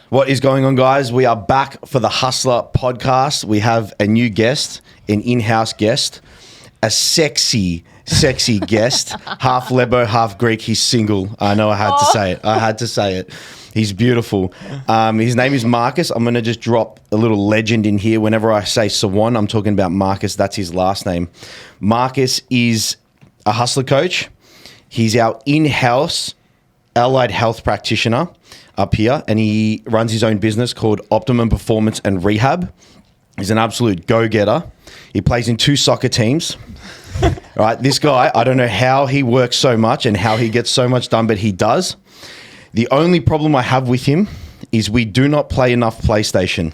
What is going on, guys? We are back for the HUSLA podcast. We have a new guest, an in-house guest, a sexy guest, half Lebo, half Greek. He's single. I know I had to say it. He's beautiful. His name is Marcus. I'm going to just drop a little legend in here. Whenever I say Sawan, I'm talking about Marcus. That's his last name. Marcus is a HUSLA coach. He's our in-house allied health practitioner up here, and he runs his own business called Optimum Performance and Rehab. He's an absolute go-getter. He plays in 2 soccer teams. Right, this guy, I don't know how he works so much and how he gets so much done, but he does. The only problem I have with him is we do not play enough PlayStation.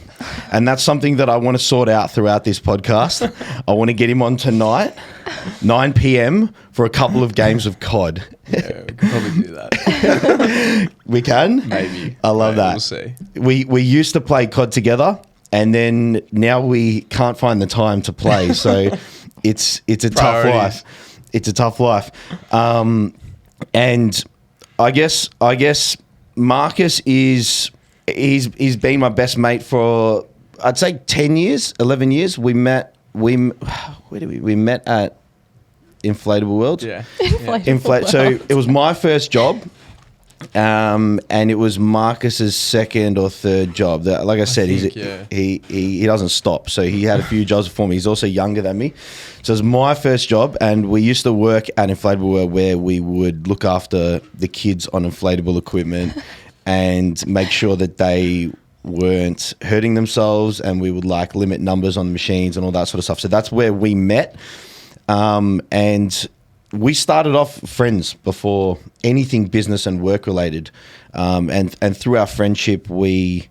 And that's something that I want to sort out throughout this podcast. I want to get him on tonight, 9 p.m, for a couple of games of COD. Yeah, we could probably do that. We can? Maybe. I love that. We'll see. We used to play COD together, and then now we can't find the time to play. So it's a tough life. It's a tough life. And I guess Marcus he's been my best mate for, I'd say 10 years, 11 years. We met at Inflatable World. Yeah. So it was my first job, and it was Marcus's second or third job. Like I said, he doesn't stop. So he had a few jobs before me. He's also younger than me. So it was my first job, and we used to work at Inflatable World, where we would look after the kids on inflatable equipment and make sure that they weren't hurting themselves, and we would like limit numbers on the machines and all that sort of stuff. So that's where we met. And we started off friends before anything business and work related. And through our friendship, we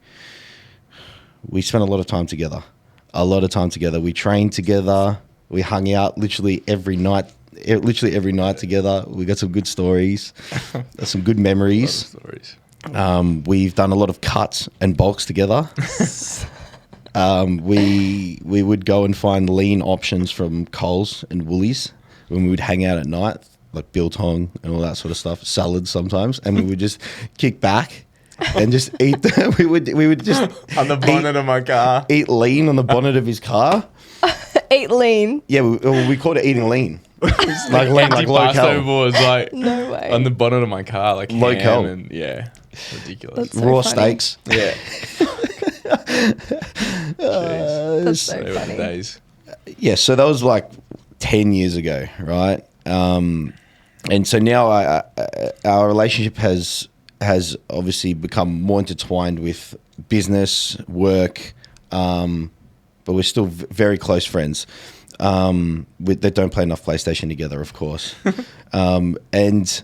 spent a lot of time together. We trained together. We hung out literally every night together. We got some good stories, some good memories. We've done a lot of cuts and bulks together. We would go and find lean options from Coles and Woolies when we would hang out at night, like biltong and all that sort of stuff, salads sometimes, and we would just kick back and just eat. We would just on the bonnet of my car, eat lean on the bonnet of his car. Eat lean. Yeah, we called it eating lean. Like lean, like low cal. Like No way. on the bonnet of my car, like low cal. And yeah, ridiculous. That's so raw funny. steaks. Yeah. That's so They were the funny. days. Yeah, so that was like 10 years ago, right? And so now our relationship has obviously become more intertwined with business, work, but we're still very close friends. That don't play enough PlayStation together, of course. And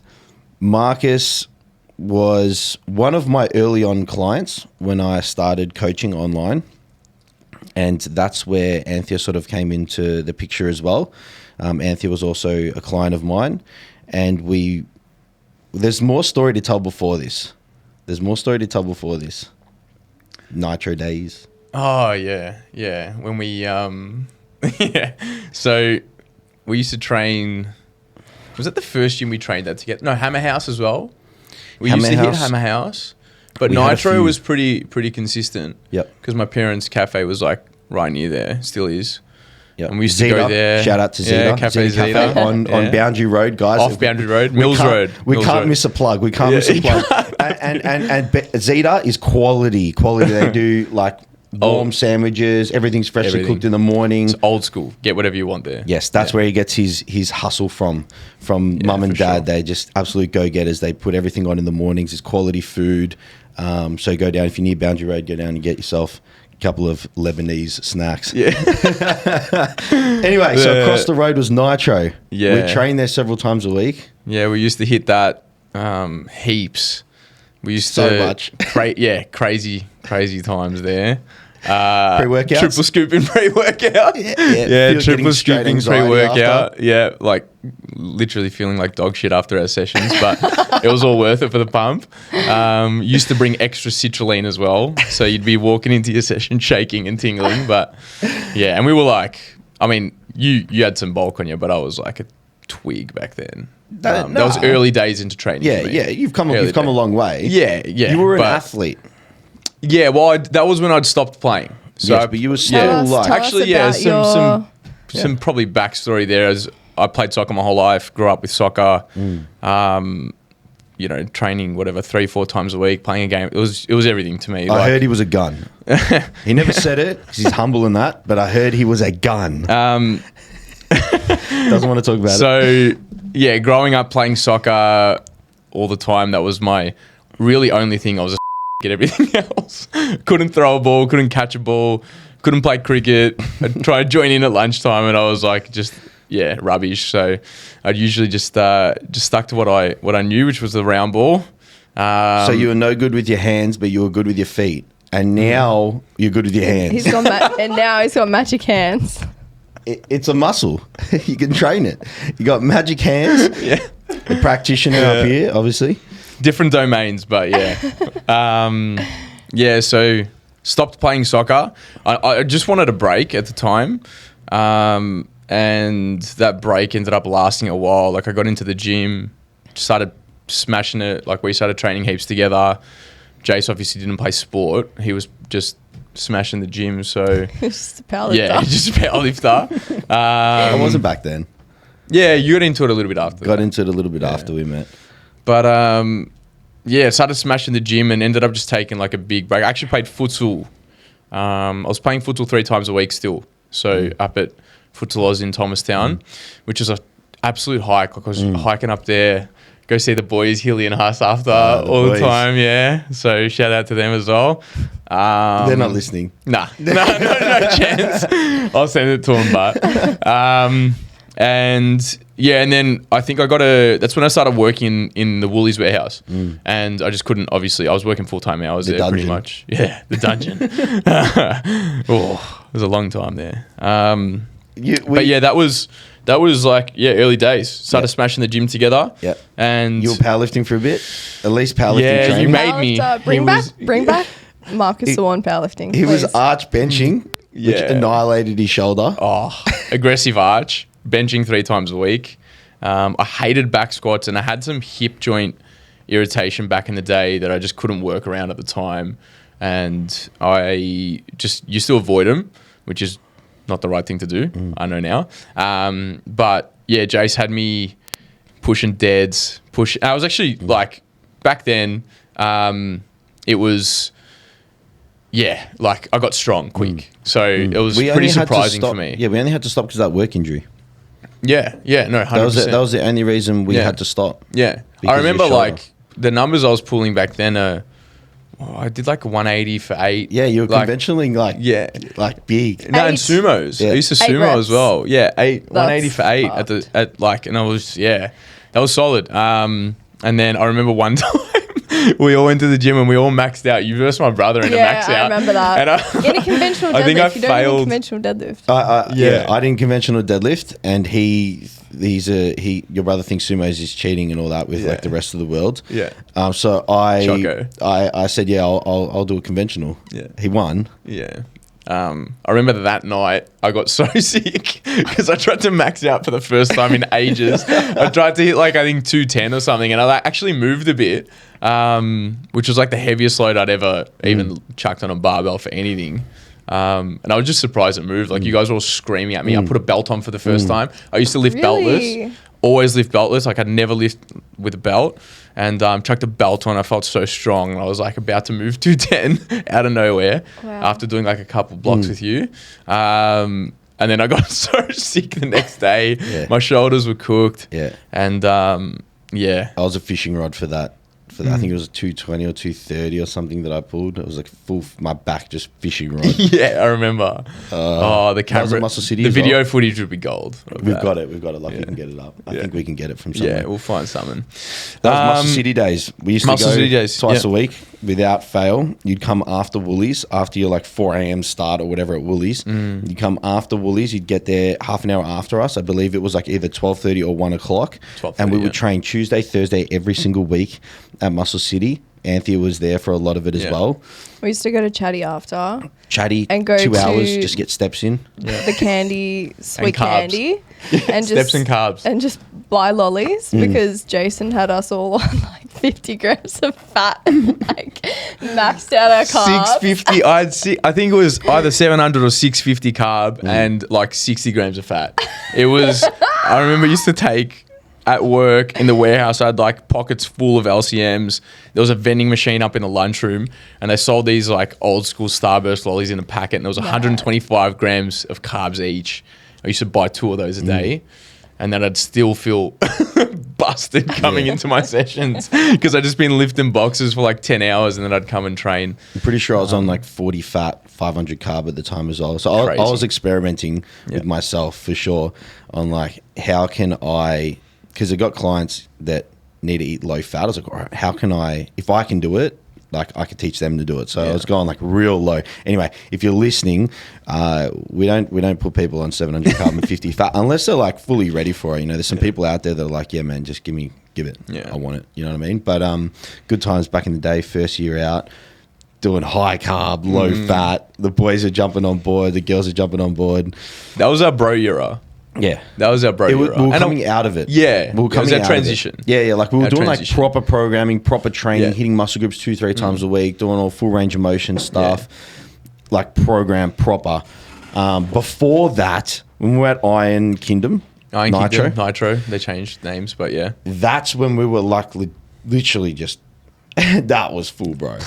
Marcus was one of my early on clients when I started coaching online. And that's where Anthea sort of came into the picture as well. Anthea was also a client of mine. And there's more story to tell before this. Nitro days. Oh yeah. When we yeah. So we used to train. Was that the first gym we trained at together? No, Hammer House as well. We used to hit Hammer House, but Nitro was pretty consistent. Yep. Because my parents' cafe was like right near there, still is. Yep. And we used to go there. Shout out to Zeta. Yeah, Cafe Zeta. on Boundary Road, guys. Off Boundary Road, Mills Road. We can't miss a plug. And Zeta is quality. They do like warm sandwiches. Everything's freshly cooked in the morning. It's old school. Get whatever you want there. Yes, that's where he gets his hustle from mum and dad. Sure. They're just absolute go-getters. They put everything on in the mornings. It's quality food. So go down, if you're near Boundary Road, go down and get yourself couple of Lebanese snacks. Yeah. Anyway, so across the road was Nitro. Yeah. We trained there several times a week. Yeah, we used to hit that heaps. We used so to much. Crazy times there. Pre-workouts? Triple scooping pre-workout. Yeah, triple scooping pre-workout. After. Yeah, like literally feeling like dog shit after our sessions, but it was all worth it for the pump. Used to bring extra citrulline as well, so you'd be walking into your session shaking and tingling. But yeah, and we were like, I mean, you had some bulk on you, but I was like a twig back then. That was early days into training. Yeah, you've come a long way. Yeah. You were an athlete. Yeah, well, that was when I'd stopped playing. So Yes, but you were still Tell us actually, about some probably backstory there. As I played soccer my whole life, grew up with soccer. You know, training whatever 3-4 times a week, playing a game. It was everything to me. I heard he was a gun. He never said it 'cause he's humble in that, but I heard he was a gun. Doesn't want to talk about it. So yeah, growing up playing soccer all the time, that was my really only thing. I was at everything else. Couldn't throw a ball, couldn't catch a ball, couldn't play cricket. I tried to join in at lunchtime, and I was like just rubbish. So I'd usually just stuck to what I knew, which was the round ball. So you were no good with your hands, but you were good with your feet, and now you're good with your hands. He's got and now he's got magic hands. It's a muscle. You can train it. You got magic hands. Yeah, a practitioner up here, obviously. Different domains, but yeah. So stopped playing soccer. I just wanted a break at the time. And that break ended up lasting a while. Like I got into the gym, started smashing it. Like we started training heaps together. Jace obviously didn't play sport. He was just smashing the gym. So Just a powerlifter. yeah, just a powerlifter. I wasn't back then. Yeah, you got into it a little bit after. Got into it a little bit after we met. But started smashing the gym and ended up just taking like a big break. I actually played futsal. I was playing futsal 3 times a week still. So up at Futsal Oz in Thomastown, which is an absolute hike. Like I was hiking up there, go see the boys, Hilly and Huss after all the time. Yeah. So shout out to them as well. They're not listening. Nah, no chance. I'll send it to them, but and then I think that's when I started working in the Woolies warehouse, and I just couldn't. Obviously, I was working full-time hours there dungeon. pretty much. Yeah, the dungeon. It was a long time there. That was like early days. Started smashing the gym together. Yeah, and you were powerlifting for a bit, at least powerlifting. Yeah, training. you made me. Bring back Marcus Sawan powerlifting. He was please. arch benching, which annihilated his shoulder. Oh, aggressive arch, benching 3 times a week. I hated back squats, and I had some hip joint irritation back in the day that I just couldn't work around at the time, and I just used to avoid them, which is not the right thing to do. I know now. But yeah, Jace had me pushing deads. I was actually like back then. It was like I got strong quick, so it was pretty surprising for me. Yeah, we only had to stop because of that work injury. Yeah, no, 100%. That was the only reason we had to stop. Yeah, I remember like the numbers I was pulling back then. I did like 180 for 8. Yeah, you were conventionally like big. No, and sumos. Yeah. I used to 8 sumo reps. as well. Yeah, 180 for 8 fucked. and I was that was solid. And then I remember one time we all went to the gym and we all maxed out. You versed my brother in a max out. I remember that. And In a conventional deadlift. I think I you don't failed. need a conventional deadlift. I did conventional deadlift, and your brother thinks sumo is just cheating and all that with like the rest of the world. Yeah. So I said I'll do a conventional. Yeah. He won. Yeah. I remember that night I got so sick because I tried to max out for the first time in ages. I tried to hit like I think 210 or something, and I like actually moved a bit, which was like the heaviest load I'd ever even chucked on a barbell for anything. And I was just surprised it moved. Like you guys were all screaming at me. I put a belt on for the first time. I used to lift beltless. Always lift beltless. Like I'd never lift with a belt. And chucked a belt on. I felt so strong. And I was like about to move 210 out of nowhere after doing like a couple blocks with you. And then I got so sick the next day. Yeah. My shoulders were cooked. Yeah. And I was a fishing rod for that. I think it was a 220 or 230 or something that I pulled. It was like my back just fishing rod. Yeah, I remember. The camera, was at Muscle City the as video well. footage would be gold. We've got it. Like we can get it up. I think we can get it from somewhere. Yeah, we'll find something. That was Muscle City days. We used to Muscle go City days, twice a week without fail. You'd come after Woolies, after your like 4 a.m. start or whatever at Woolies. You'd come after Woolies. You'd get there half an hour after us. I believe it was like either 12:30 or 1 o'clock. And we would train Tuesday, Thursday every single week at Muscle City. Anthea was there for a lot of it as well. We used to go to Chatty after. Chatty, and go 2 hours, to just get steps in. the candy, sweet candy. And Steps and carbs. And just buy lollies because Jason had us all on like 50 grams of fat and like maxed out our carbs. 650. I think it was either 700 or 650 carb and like 60 grams of fat. It was. I remember I used to take at work in the warehouse. I had like pockets full of LCMs. There was a vending machine up in the lunchroom, and they sold these like old school Starburst lollies in a packet, and there was 125 grams of carbs each. I used to buy 2 of those a day. And then I'd still feel busted coming into my sessions because I'd just been lifting boxes for like 10 hours and then I'd come and train. I'm pretty sure I was on like 40 fat, 500 carb at the time as well. So I was experimenting with myself for sure on like how can I, because I got clients that need to eat low fat. I was like, all right, how can I, if I can do it, like I could teach them to do it. So I was going like real low. Anyway, if you're listening, we don't put people on 700 carb and 50 fat unless they're like fully ready for it. You know, there's some people out there that are like, yeah, man, just give it. Yeah. I want it. You know what I mean? But good times back in the day, first year out, doing high carb, low fat. The boys are jumping on board. The girls are jumping on board. That was our bro era. Yeah. That was our bro era. We were coming out of it. Yeah. We were coming out transition. Yeah, like we were doing transition. like proper programming, proper training, hitting muscle groups 2-3 times a week, doing all full range of motion stuff, like program proper. Before that, when we were at Iron Kingdom, Nitro, they changed names, but yeah. That's when we were like literally just, that was full, bro.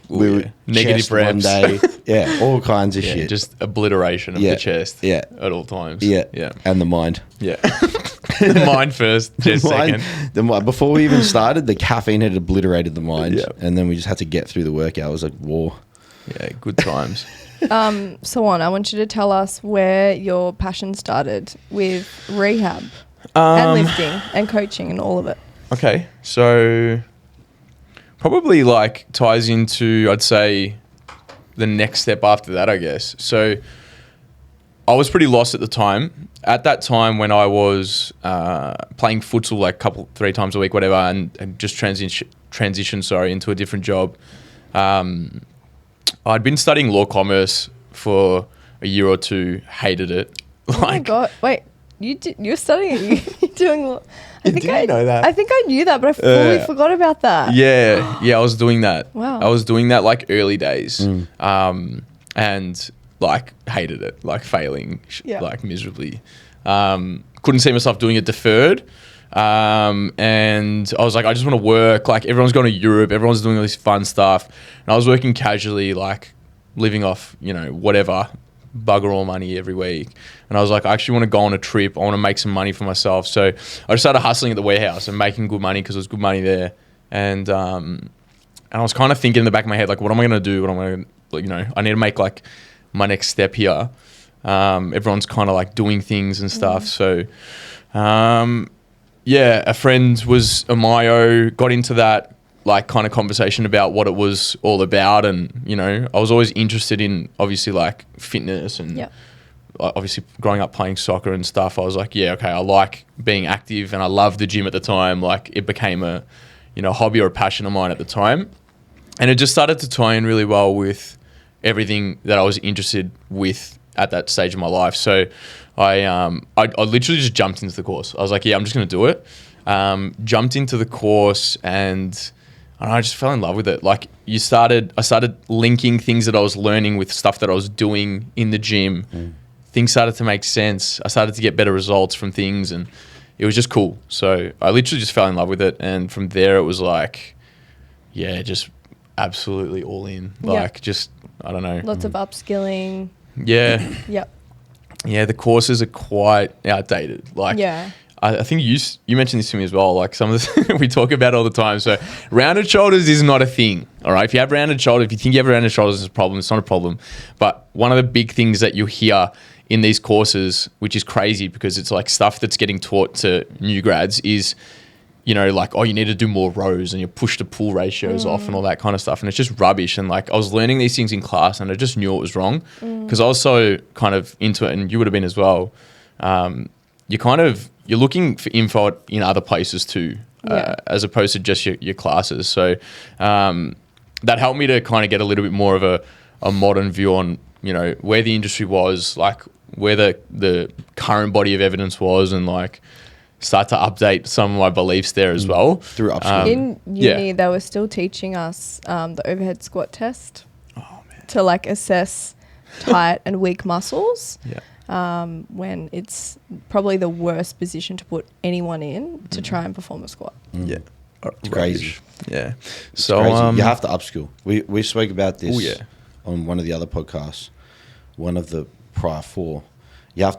We were negative reps. One day, all kinds of shit. Just obliteration of the chest at all times. Yeah. Yeah. And the mind. Yeah. The mind first, chest second. Before we even started, the caffeine had obliterated the mind. Yeah. And then we just had to get through the workout. It was like war. Yeah, good times. Sawan, I want you to tell us where your passion started with rehab and lifting and coaching and all of it. Okay, so probably like ties into, I'd say, the next step after that, I guess. So I was pretty lost at the time. At that time when I was playing futsal like 3 times a week, whatever, and just transitioned into a different job. I'd been studying law commerce for a year or 2, hated it. Oh my God. Wait, you're studying, you're doing law. I know that. I think I knew that, but I fully forgot about that. Yeah, I was doing that. Wow. I was doing that like early days, and like hated it, like failing, like miserably. Couldn't see myself doing it deferred, and I was like, I just want to work. Like everyone's going to Europe, everyone's doing all this fun stuff, and I was working casually, like living off, whatever, bugger all money every week. And I was like, I actually want to go on a trip. I want to make some money for myself. So I just started hustling at the warehouse and making good money because there was good money there. And I was kind of thinking in the back of my head, like, what am I going to do? What am I going to, I need to make like my next step here. Everyone's kind of like doing things and stuff. So, a friend was a Myo, got into that like kind of conversation about what it was all about. And, I was always interested in obviously like fitness and obviously growing up playing soccer and stuff. I was like, I like being active and I loved the gym at the time. Like it became a, hobby or a passion of mine at the time. And it just started to tie in really well with everything that I was interested with at that stage of my life. So I literally just jumped into the course. I was like, I'm just going to do it. Jumped into the course and I just fell in love with it. Like I started linking things that I was learning with stuff that I was doing in the gym. Things started to make sense. I started to get better results from things and it was just cool. So I literally just fell in love with it. And from there it was like, just absolutely all in. Like just, I don't know. Lots of upskilling. Yeah. Yep. Yeah, the courses are quite outdated. Like, I think you mentioned this to me as well. Like some of this, we talk about it all the time. So rounded shoulders is not a thing. All right. If you have rounded shoulders, if you think you have rounded shoulders, it's a problem. It's not a problem. But one of the big things that you hear in these courses, which is crazy because it's like stuff that's getting taught to new grads is, like, you need to do more rows and your push to pull ratios off and all that kind of stuff. And it's just rubbish. And like, I was learning these things in class and I just knew it was wrong because I was so kind of into it and you would have been as well. You're looking for info in other places too, as opposed to just your classes. So that helped me to kind of get a little bit more of a modern view on, where the industry was, like where the current body of evidence was and like, start to update some of my beliefs there as well. Through upskilling. In uni, they were still teaching us the overhead squat test to like assess tight and weak muscles. When it's probably the worst position to put anyone in to try and perform a squat. Yeah. It's crazy. Yeah. It's So crazy. You have to upskill. We spoke about this Oh, on one of the other podcasts, one of the prior 4. You have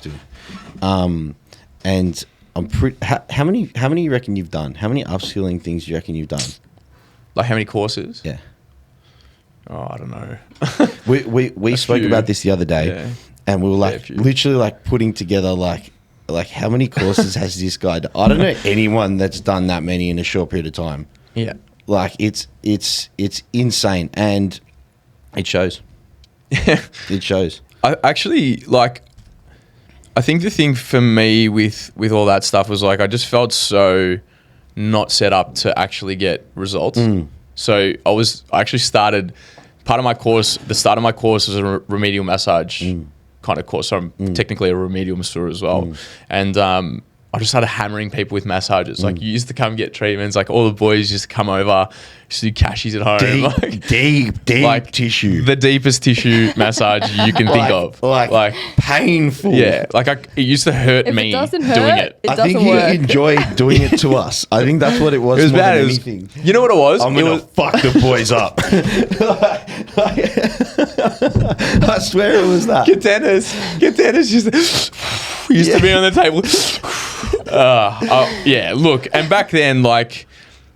to. And I'm pretty. How many you reckon you've done? How many upskilling things do you reckon you've done? like how many courses? Yeah. Oh, I don't know. We spoke about this the other day, and we were like literally like putting together like how many courses has this guy done? I don't know anyone that's done that many in a short period of time. Yeah. Like it's insane, and it shows. It shows. I actually like. I think the thing for me with all that stuff was like I just felt so not set up to actually get results. So I actually started part of my course. The start of my course was a remedial massage kind of course. So I'm technically a remedial masseur as well, and I just started hammering people with massages. Like you used to come get treatments. Like all the boys just come over, just do cashies at home. Deep like, tissue. The deepest tissue massage you can think of. Like painful. Yeah. Like it used to hurt me doing it. It I think doesn't work. he enjoyed doing it to us. I think that's what it was. It was more bad. than anything. You know what it was? I'm gonna fuck the boys up. I swear it was that. Get tennis used to be on the table. Yeah, look, and back then, like,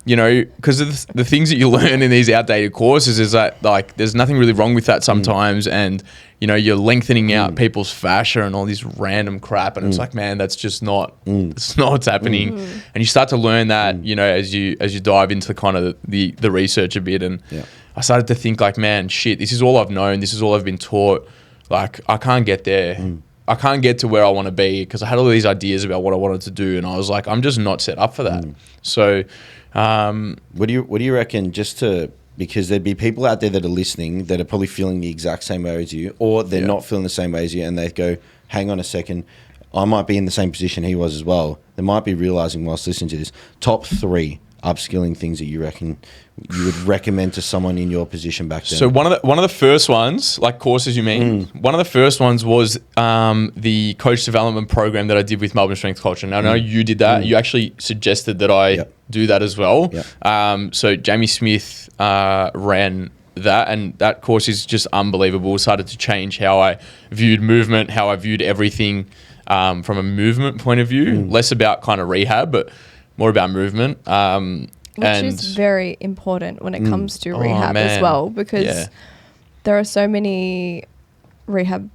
you know, because of the things that you learn in these outdated courses is that, like, there's nothing really wrong with that sometimes, and, you know, you're lengthening out people's fascia and all this random crap, and it's like, man, that's just not, it's not what's happening. And you start to learn that, you know, as you dive into kind of the research a bit, and I started to think like, man, shit, this is all I've known, this is all I've been taught, like, I can't get there. I can't get to where I want to be because I had all these ideas about what I wanted to do, and I was like, I'm just not set up for that. So, what do you reckon? Because there'd be people out there that are listening that are probably feeling the exact same way as you, or they're not feeling the same way as you, and they go, "Hang on a second, I might be in the same position he was as well." They might be realizing whilst listening to this. Top 3 upskilling things that you reckon you would recommend to someone in your position back then? So one of the first ones, like courses you mean, one of the first ones was the coach development program that I did with Melbourne Strength Culture. Now I know you did that. You actually suggested that I do that as well. So Jamie Smith ran that, and that course is just unbelievable. It started to change how I viewed movement, how I viewed everything from a movement point of view, less about kind of rehab, but more about movement. Which is very important when it comes to rehab as well, because there are so many rehab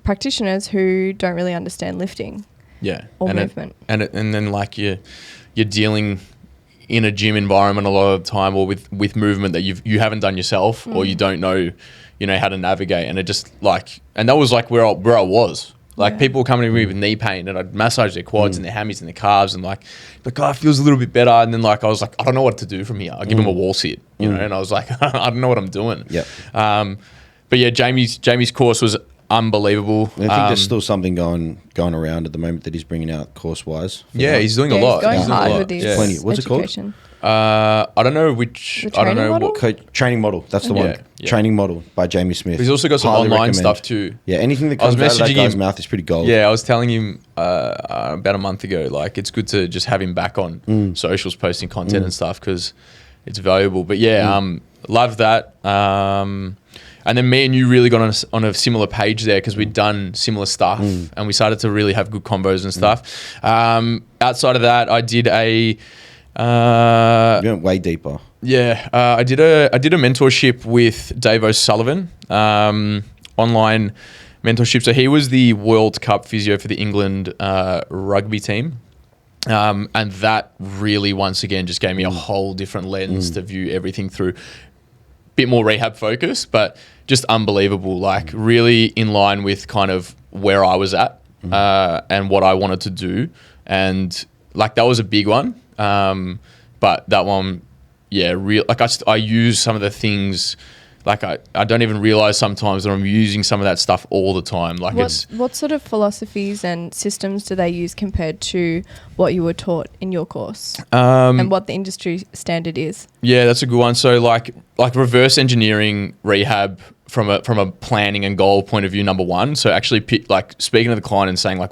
practitioners who don't really understand lifting or movement. And then like you're dealing in a gym environment a lot of the time, or with movement that you haven't done yourself, or you don't know, how to navigate. And it just and that was like where I was. Like people were coming to me with knee pain, and I'd massage their quads and their hammies and their calves, and like the guy feels a little bit better. And then like I was like, I don't know what to do from here. I give him a wall sit, and I was like, I don't know what I'm doing. But yeah, Jamie's course was unbelievable. I think there's still something going around at the moment that he's bringing out course wise. Yeah, he's doing a lot. He's going hard with his Plenty. What's education. it called? I don't know which. The I don't know model? what. Training model. That's the one. Yeah. Training model by Jamie Smith. He's also got some Highly online recommend. stuff too. Yeah, anything that comes out of that guy's mouth is pretty gold. Yeah, I was telling him about a month ago, like it's good to just have him back on socials posting content and stuff because it's valuable. But love that. And then me and you really got on a similar page there because we'd done similar stuff and we started to really have good combos and stuff. Outside of that, I did a... you went way deeper. Yeah, I did a mentorship with Dave O'Sullivan, online mentorship. So he was the World Cup physio for the England rugby team. And that really, once again, just gave me a whole different lens to view everything through. Bit more rehab focus, but just unbelievable. Like really in line with kind of where I was at and what I wanted to do. And like that was a big one. But that one, real. Like I use some of the things like I don't even realize sometimes that I'm using some of that stuff all the time. Like what sort of philosophies and systems do they use compared to what you were taught in your course, and what the industry standard is? Yeah, that's a good one. So like reverse engineering rehab from a planning and goal point of view, number one. So actually like speaking to the client and saying like,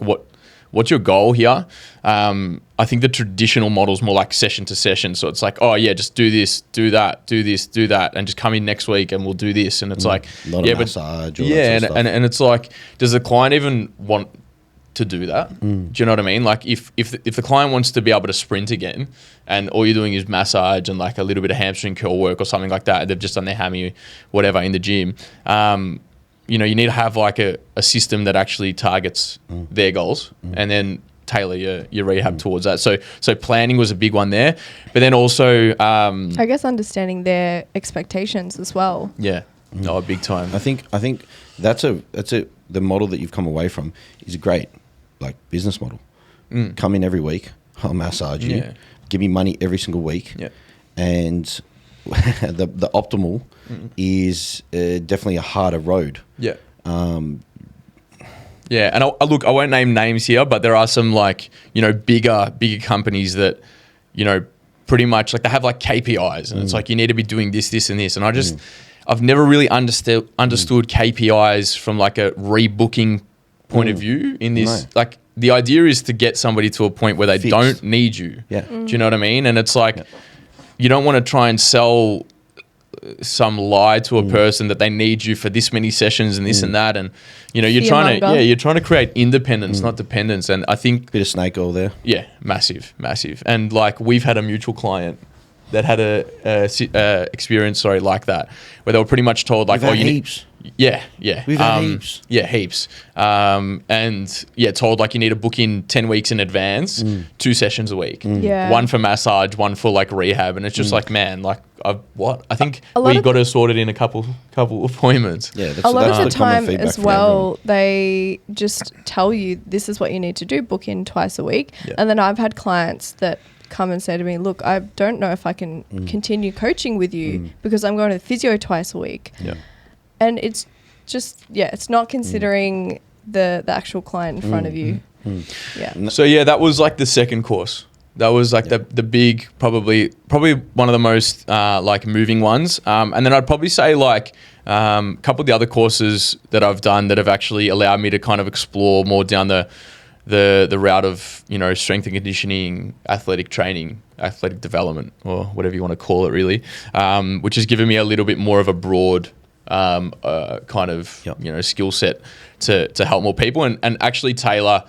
what's your goal here? I think the traditional model is more like session to session. So it's like, oh yeah, just do this, do that, do this, do that, and just come in next week and we'll do this. And it's like, a lot of massage. And it's like, does the client even want to do that? Do you know what I mean? Like if the client wants to be able to sprint again, and all you're doing is massage and like a little bit of hamstring curl work or something like that, they've just done their hammy, whatever, in the gym. You know, you need to have like a system that actually targets their goals, and then tailor your rehab towards that. So planning was a big one there, but then also I guess understanding their expectations as well. Yeah, no, big time. I think that's the model that you've come away from is a great like business model. Come in every week, I'll massage you, give me money every single week, and the optimal is definitely a harder road. Yeah. Yeah, and look, I won't name names here, but there are some like, you know, bigger companies that, you know, pretty much like they have like KPIs, and it's like you need to be doing this, this, and this. And I've never really understood KPIs from like a rebooking point of view in this. No. Like the idea is to get somebody to a point where they don't need you. Yeah. Do you know what I mean? And it's like you don't want to try and sell some lie to a person that they need you for this many sessions and this and that, and you know you're trying to create independence, not dependence. And I think bit of snake oil there. Yeah, massive. And like we've had a mutual client that had a experience like that, where they were pretty much told like, heaps. Yeah. We've had heaps. Yeah, heaps. And told like you need to book in 10 weeks in advance, 2 sessions a week. Yeah. One for massage, one for like rehab. And it's just like, man, like I think we got to sort it in a couple appointments. Yeah, a lot of the time as well, they just tell you this is what you need to do, book in twice a week. Yeah. And then I've had clients that come and say to me, look, I don't know if I can continue coaching with you because I'm going to the physio twice a week. Yeah. And it's just, it's not considering the actual client in front of you. Yeah. So that was like the second course. That was like the big, probably one of the most like moving ones. And then I'd probably say like a couple of the other courses that I've done that have actually allowed me to kind of explore more down the route of, you know, strength and conditioning, athletic training, athletic development, or whatever you want to call it really, which has given me a little bit more of a broad kind of you know skill set to help more people and actually tailor,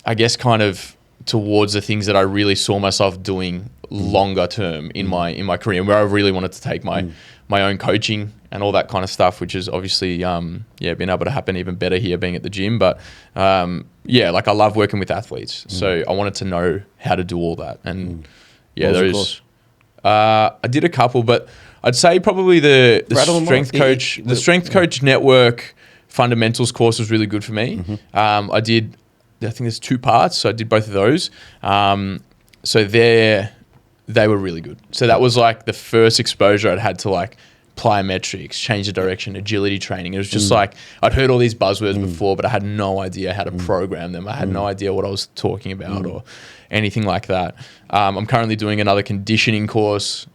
I guess, kind of towards the things that I really saw myself doing longer term in my career, where I really wanted to take my own coaching and all that kind of stuff, which is obviously been able to happen even better here being at the gym. But like I love working with athletes, so I wanted to know how to do all that. And I did a couple, but I'd say probably the strength coach network fundamentals course was really good for me. I think there's 2 parts, so I did both of those. So they were really good. So that was like the first exposure I'd had to like plyometrics, change of direction, agility training. It was just like I'd heard all these buzzwords before, but I had no idea how to program them. I had no idea what I was talking about or anything like that. I'm currently doing another conditioning course.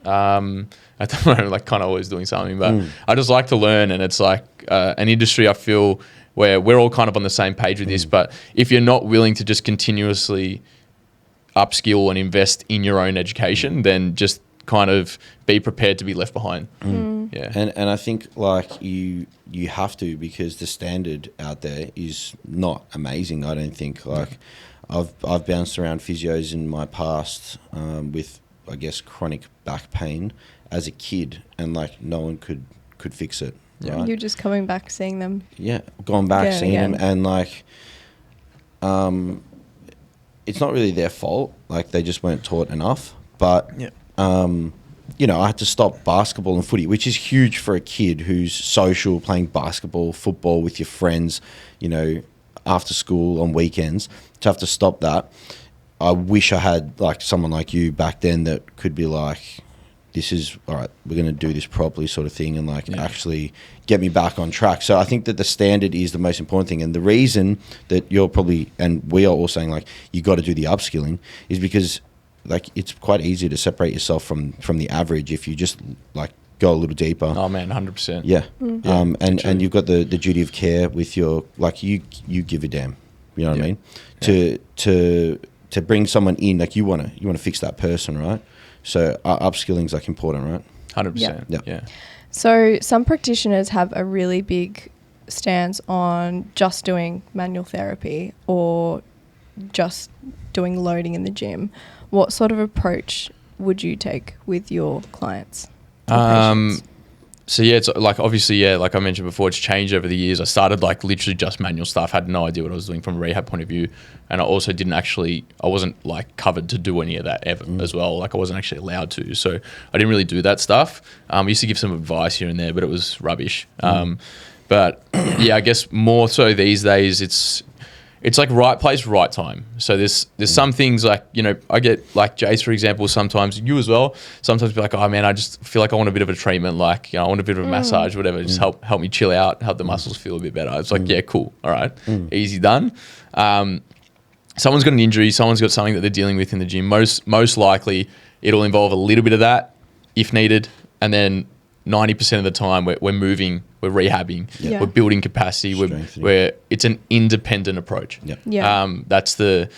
At the moment, like kind of always doing something, but I just like to learn, and it's like an industry I feel where we're all kind of on the same page with this. But if you're not willing to just continuously upskill and invest in your own education, then just kind of be prepared to be left behind. Yeah. And I think like you have to, because the standard out there is not amazing. I don't think like I've bounced around physios in my past with, I guess, chronic back pain as a kid, and like no one could fix it. Yeah. Right? You're just coming back seeing them. Yeah, going back seeing them, and like it's not really their fault. Like they just weren't taught enough. But you know, I had to stop basketball and footy, which is huge for a kid who's social, playing basketball, football with your friends, you know, after school on weekends. To have to stop that, I wish I had like someone like you back then that could be like, this is all right. We're going to do this properly, sort of thing, and like actually get me back on track. So I think that the standard is the most important thing, and the reason that you're probably, and we are all saying like you got to do the upskilling, is because like it's quite easy to separate yourself from the average if you just like go a little deeper. Oh man, 100%. Yeah. And you've got the duty of care with your, like you give a damn. You know what I mean? To bring someone in, like you want to fix that person, right? So upskilling is like important, right? 100%. Yeah. So some practitioners have a really big stance on just doing manual therapy or just doing loading in the gym. What sort of approach would you take with your clients? So yeah, it's like obviously, like I mentioned before, it's changed over the years. I started like literally just manual stuff, had no idea what I was doing from a rehab point of view. And I also I wasn't like covered to do any of that ever as well. Like I wasn't actually allowed to. So I didn't really do that stuff. I used to give some advice here and there, but it was rubbish. But yeah, I guess more so these days it's like right place, right time. So there's some things like, you know, I get like Jace, for example, sometimes you as well, sometimes be like, oh man, I just feel like I want a bit of a treatment. Like, you know, I want a bit of a massage, whatever, just help me chill out, help the muscles feel a bit better. It's like, yeah, cool. All right. Easy done. Someone's got an injury. Someone's got something that they're dealing with in the gym. Most likely it'll involve a little bit of that if needed. And then 90% of the time we're moving, we're rehabbing, we're building capacity, we're it's an independent approach. That's the,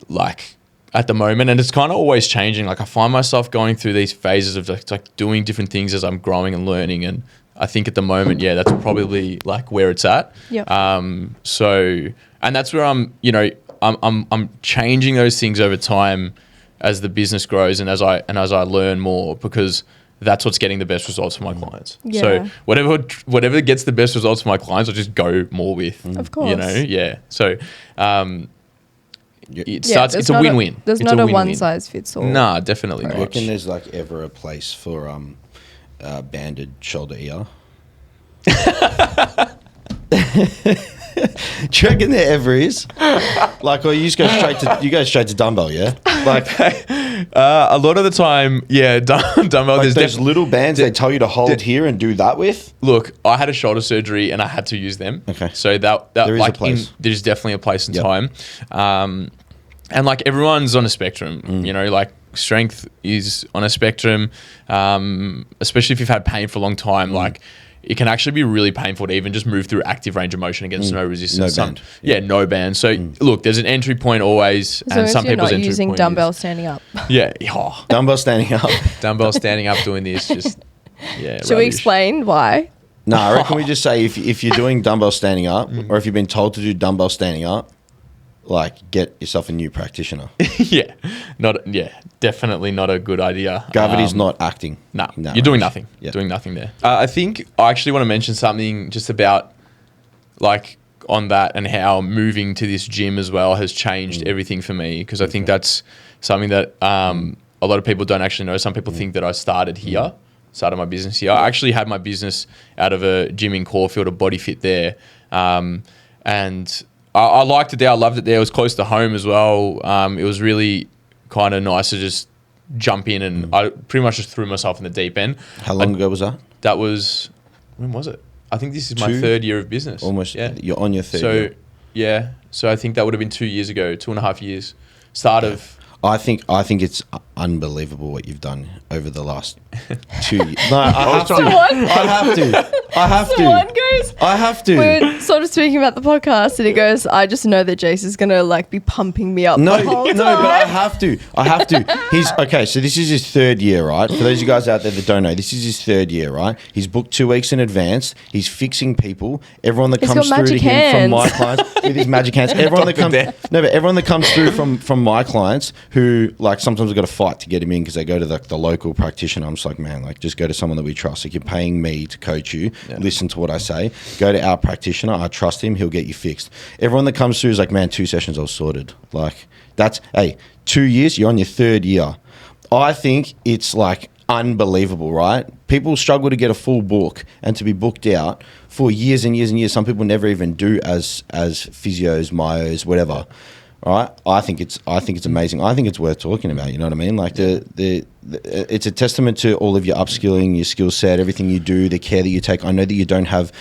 like, at the moment, and it's kind of always changing. Like I find myself going through these phases of like doing different things as I'm growing and learning, and I think at the moment, that's probably like where it's at. So, and that's where I'm changing those things over time as the business grows and as I learn more, because that's what's getting the best results for my clients. So whatever gets the best results for my clients, I'll just go more with. Of course. You know, So it's a win-win. There's not a one-size-fits-all. Nah, definitely not. Do you reckon there's like ever a place for banded shoulder ear? Do you reckon there ever is? Like, or you go straight to dumbbell, yeah? Like, a lot of the time, dumbbell. Like there's little bands they tell you to hold here and do that with. Look, I had a shoulder surgery and I had to use them. Okay, so that there is like a place. there's definitely a place and time, and like everyone's on a spectrum. You know, like strength is on a spectrum, especially if you've had pain for a long time. Like, it can actually be really painful to even just move through active range of motion against no resistance. No band. No band. So look, there's an entry point always, and some people's entry point using dumbbell standing up. Dumbbell standing up. Dumbbell standing up doing this, just Should we explain why? No, I reckon we just say if you're doing dumbbell standing up, or if you've been told to do dumbbell standing up, like get yourself a new practitioner. Definitely not a good idea. Gravity's not acting. No, you're doing nothing. Doing nothing there. I think I actually want to mention something just about like on that and how moving to this gym as well has changed everything for me, because I think that's something that a lot of people don't actually know. Some people think that I started my business here. I actually had my business out of a gym in Caulfield, a Body Fit there, and I liked it there. I loved it there. It was close to home as well. It was really kind of nice to just jump in, and I pretty much just threw myself in the deep end. How long ago was that? That was, when was it? I think this is my third year of business. Almost. Yeah. You're on your third year. Yeah. So I think that would have been 2 years ago, 2.5 years. I think it's unbelievable what you've done over the last 2 years. No, I have to. We're sort of speaking about the podcast, and he goes, "I just know that Jace is gonna like be pumping me up." The whole time. But I have to. He's okay. So this is his third year, right? For those of you guys out there that don't know, this is his third year, right? He's booked 2 weeks in advance. He's fixing people. Everyone that comes through to him from my clients with his magic hands. Everyone that comes through from my clients who like sometimes have got to fight to get him in because they go to the local practitioner. I'm just like, man, like just go to someone that we trust. Like, you're paying me to coach you. Listen to what I say. Go to our practitioner. I trust him. He'll get you fixed. Everyone that comes through is like, man, 2 sessions I was sorted. Like that's 2 years. You're on your third year. I think it's like unbelievable, right? People struggle to get a full book and to be booked out for years and years and years. Some people never even do as physios, myos, whatever. Right? I think it's amazing. I think it's worth talking about. You know what I mean? Like the it's a testament to all of your upskilling, your skill set, everything you do, the care that you take. I know that you don't have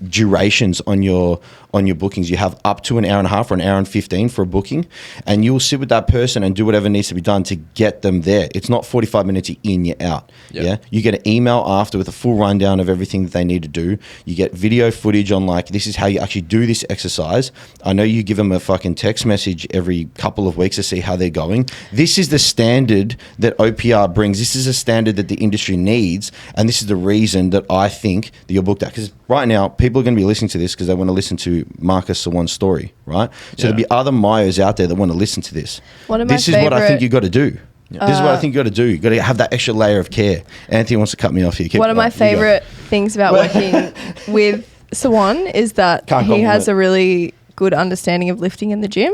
durations on your bookings. You have up to an hour and a half or an hour and 15 for a booking, and you'll sit with that person and do whatever needs to be done to get them there. It's not 45 minutes, you're in, you're out. Yep. Yeah, you get an email after with a full rundown of everything that they need to do. You get video footage on, like, this is how you actually do this exercise. I know you give them a fucking text message every couple of weeks to see how they're going. This is the standard that OPR brings. This is a standard that the industry needs, and this is the reason that I think that you're booked out. Because right now, people are going to be listening to this because they want to listen to Marcus Sawan's story, right? So there'll be other Myos out there that want to listen to this. This is what I think you got to do. This is what I think you got to do. You got to have that extra layer of care. Anthony wants to cut me off here. One of my favorite things about working with Sawan is that he has a really good understanding of lifting in the gym,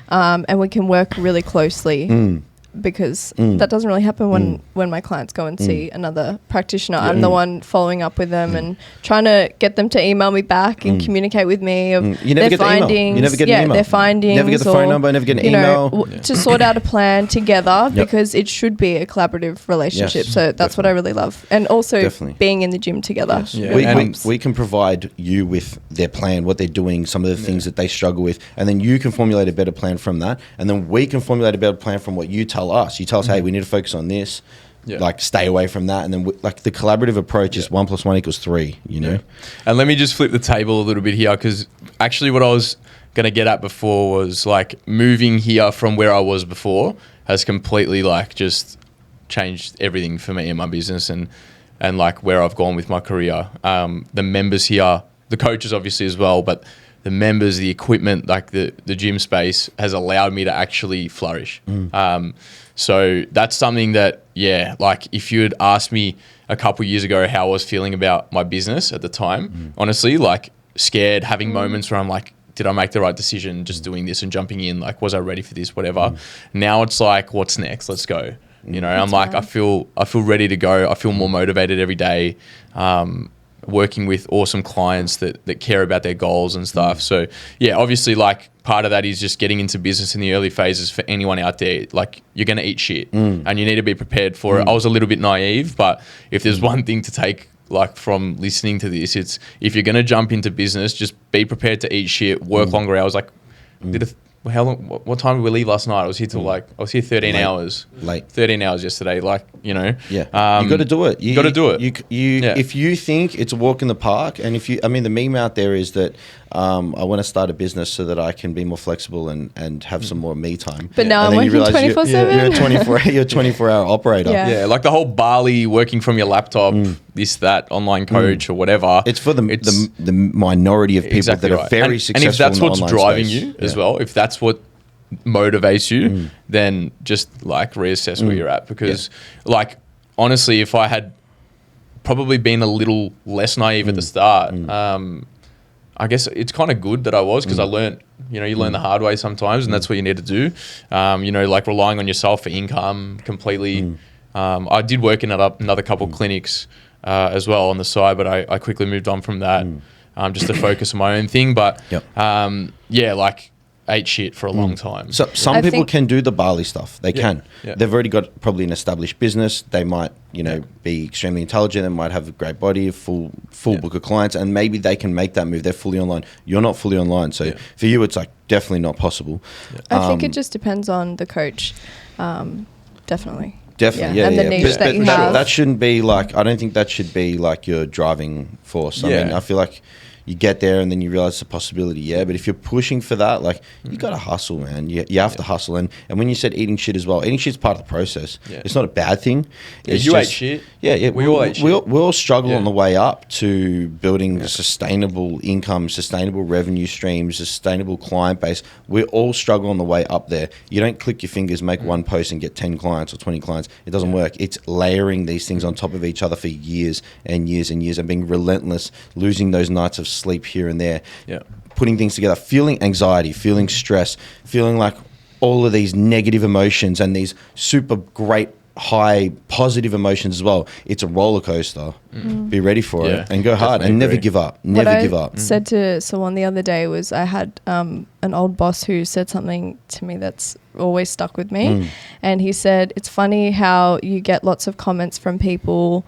and we can work really closely. Because that doesn't really happen when my clients go and see another practitioner. I'm the one following up with them and trying to get them to email me back and communicate with me of You never their get the email. findings. You never get an email. Their findings. Never get the phone number, never get an email. To sort out a plan together because it should be a collaborative relationship. Yes, So that's what I really love. And also Definitely. being in the gym together. Yes. Really helps. We can provide you with their plan, what they're doing, some of the things that they struggle with, and then you can formulate a better plan from that, and then we can formulate a better plan from what you tell us. You tell us, hey, we need to focus on this, like stay away from that, and then like the collaborative approach is 1 + 1 = 3, you know. And let me just flip the table a little bit here, because actually what I was going to get at before was like moving here from where I was before has completely like just changed everything for me in my business and like where I've gone with my career. The members here, the coaches obviously as well, but the members, the equipment, like the gym space has allowed me to actually flourish. So that's something that, like if you had asked me a couple years ago how I was feeling about my business at the time, honestly, like scared, having moments where I'm like, did I make the right decision just doing this and jumping in? Like, was I ready for this? Whatever. Now it's like, what's next? Let's go. You know, I'm like, I feel ready to go. I feel more motivated every day. Working with awesome clients that care about their goals and stuff. So yeah, obviously like part of that is just getting into business in the early phases. For anyone out there, like you're going to eat shit and you need to be prepared for it. I was a little bit naive, but if there's one thing to take like from listening to this, it's if you're going to jump into business, just be prepared to eat shit, work longer hours. Like how long? What time did we leave last night? I was here till I was here 13 hours. 13 hours yesterday. Like, you know. Yeah. You got to do it. You got to do it. If you think it's a walk in the park, and the meme out there is that I want to start a business so that I can be more flexible and have some more me time. But now I'm working 24/7. You're a 24-hour operator. Yeah. Like the whole Bali, working from your laptop, this, that, online coach or whatever. It's for the minority of people that are very successful. And if that's in the what's online driving space, you as well, if that's what motivates you, then just like reassess where you're at. Because like honestly, if I had probably been a little less naive at the start, I guess it's kind of good that I was, because I learned, you learn the hard way sometimes, and that's what you need to do. Like relying on yourself for income completely. I did work in another couple clinics as well on the side, but I quickly moved on from that just to focus on my own thing. But like ate shit for a long time. So some people can do the Bali stuff. They can. Yeah. They've already got probably an established business. They might, be extremely intelligent. They might have a great body, a full book of clients, and maybe they can make that move. They're fully online. You're not fully online. So for you, it's like definitely not possible. I think it just depends on the coach. Definitely. Definitely, and the niche that you have. That shouldn't be like, I don't think that should be like your driving force. I mean, I feel like you get there and then you realize it's a possibility, but if you're pushing for that, like you got to hustle, man. You have to hustle. And when you said eating shit as well, eating shit's part of the process. It's not a bad thing. It's ate shit. We all ate shit. We all struggle on the way up to building sustainable income, sustainable revenue streams, sustainable client base. We all struggle on the way up there. You don't click your fingers, make one post and get 10 clients or 20 clients. It doesn't work. It's layering these things on top of each other for years and years and years, and being relentless, losing those nights of sleep here and there, putting things together, feeling anxiety, feeling stress, feeling like all of these negative emotions and these super great high positive emotions as well. It's a roller coaster. Be ready for it and go hard and never give up. Never give up. I said to Sawan the other day was I had an old boss who said something to me that's always stuck with me. And he said, it's funny how you get lots of comments from people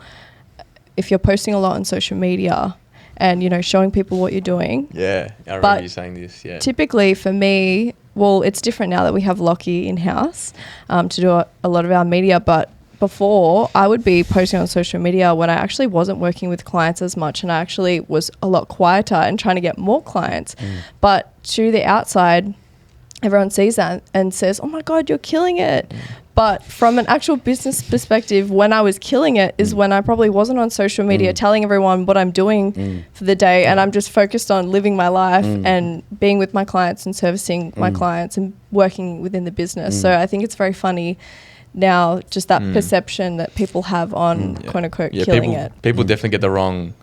if you're posting a lot on social media and, you know, showing people what you're doing. Yeah, I remember you saying this, yeah. Typically for me, well, it's different now that we have Lockie in-house to do a lot of our media, but before I would be posting on social media when I actually wasn't working with clients as much and I actually was a lot quieter and trying to get more clients. But to the outside, everyone sees that and says, oh my God, you're killing it. But from an actual business perspective, when I was killing it is when I probably wasn't on social media telling everyone what I'm doing for the day. And I'm just focused on living my life and being with my clients and servicing my clients and working within the business. So I think it's very funny now, just that perception that people have on quote unquote killing it. People definitely get the wrong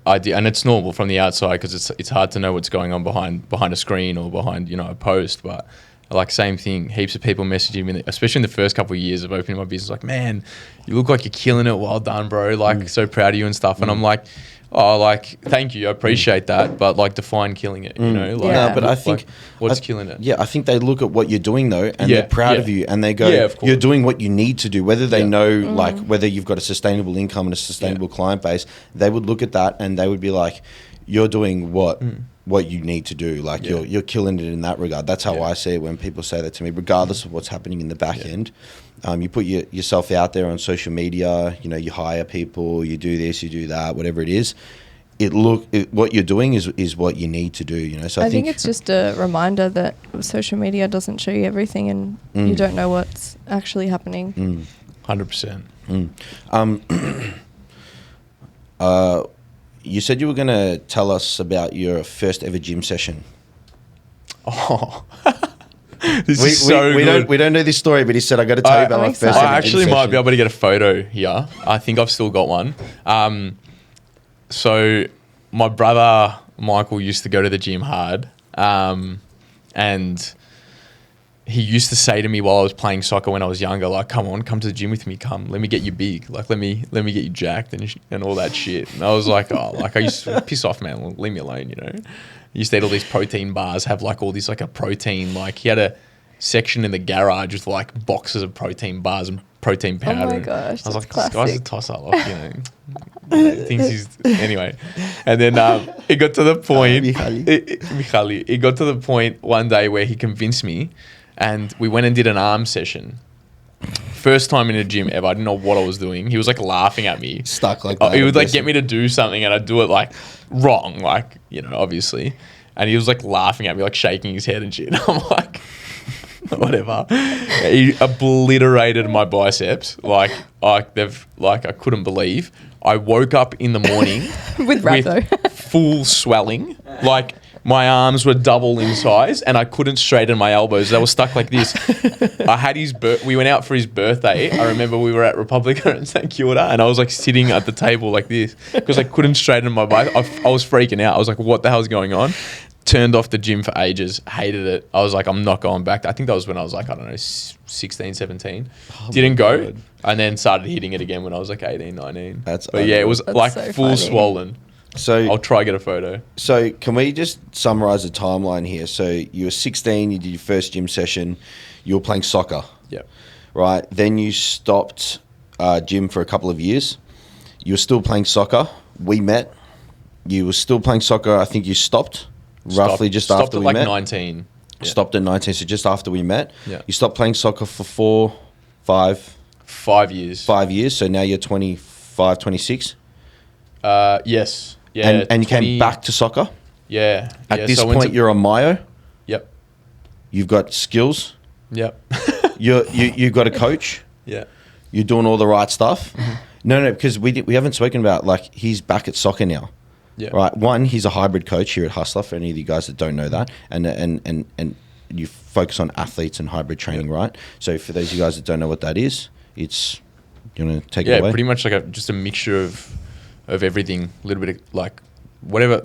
idea, and it's normal from the outside because it's hard to know what's going on behind a screen or behind, you know, a post. But like, same thing, heaps of people messaging me, especially in the first couple of years of opening my business, like, man, you look like you're killing it, well done, bro, like so proud of you and stuff. And I'm like, oh, like, thank you, I appreciate that, but like, define killing it, you know? Like, no, but I think like, what's killing it? Yeah, I think they look at what you're doing though, and they're proud of you, and they go, you're doing what you need to do. Whether they know, like, whether you've got a sustainable income and a sustainable client base, they would look at that and they would be like, you're doing what you need to do. Like, you're killing it in that regard. That's how I see it when people say that to me, regardless of what's happening in the back end. You put yourself out there on social media, you know, you hire people, you do this, you do that, whatever it is. What you're doing is what you need to do, you know. So I think it's just a reminder that social media doesn't show you everything and you don't know what's actually happening. 100%. You said you were going to tell us about your first ever gym session. Oh, this is so good. We don't know this story, but he said, I got to tell you about my first ever gym session. I actually might be able to get a photo here. I think I've still got one. So my brother, Michael, used to go to the gym hard. And he used to say to me while I was playing soccer when I was younger, like, come to the gym with me, let me get you big, like, let me get you jacked and all that shit. And I was like, oh, like, I used to piss off, man, leave me alone, you know. I used to eat all these protein bars, have like all these, like, a protein, like, he had a section in the garage with like boxes of protein bars and protein powder. Oh my gosh, I was like, classic. This guy's a tosser, like, you know. Thinks he's anyway. And then it got to the point it got to the point one day where he convinced me, and we went and did an arm session. First time in a gym ever. I didn't know what I was doing. He was like laughing at me. Stuck like that. He would like get me to do something and I'd do it like wrong, like, you know, obviously. And he was like laughing at me, like shaking his head and shit. I'm like, whatever. He obliterated my biceps. Like I couldn't believe. I woke up in the morning with full swelling. Like, my arms were double in size and I couldn't straighten my elbows. They were stuck like this. I had we went out for his birthday. I remember we were at Republica in St Kilda and I was like sitting at the table like this because I couldn't straighten my bicep. I was freaking out. I was like, what the hell's going on? Turned off the gym for ages. Hated it. I was like, I'm not going back. I think that was when I was like, I don't know, 16, 17. Didn't go. God. And then started hitting it again when I was like 18, 19. It was like so full funny. Swollen. So I'll try get a photo. So can we just summarize the timeline here? So you were 16, you did your first gym session, you were playing soccer. Yeah. Right. Then you stopped gym for a couple of years. You were still playing soccer. We met. You were still playing soccer. I think you stopped roughly just after we met. Stopped at like 19. Yeah. Stopped at 19, so just after we met. Yeah. You stopped playing soccer for 5 years. 5 years. So now you're 25, 26. Yes. Yeah, and you came back to soccer? Yeah. At this point, you're a myo? Yep. You've got skills? Yep. You've got a coach? Yeah. You're doing all the right stuff? Mm-hmm. No, because we haven't spoken about, like, he's back at soccer now. Yeah. Right. One, he's a hybrid coach here at HUSLA, for any of you guys that don't know that. And you focus on athletes and hybrid training, right? So for those of you guys that don't know what that is, it's, you want to take it away? Yeah, pretty much like just a mixture of everything, a little bit of like whatever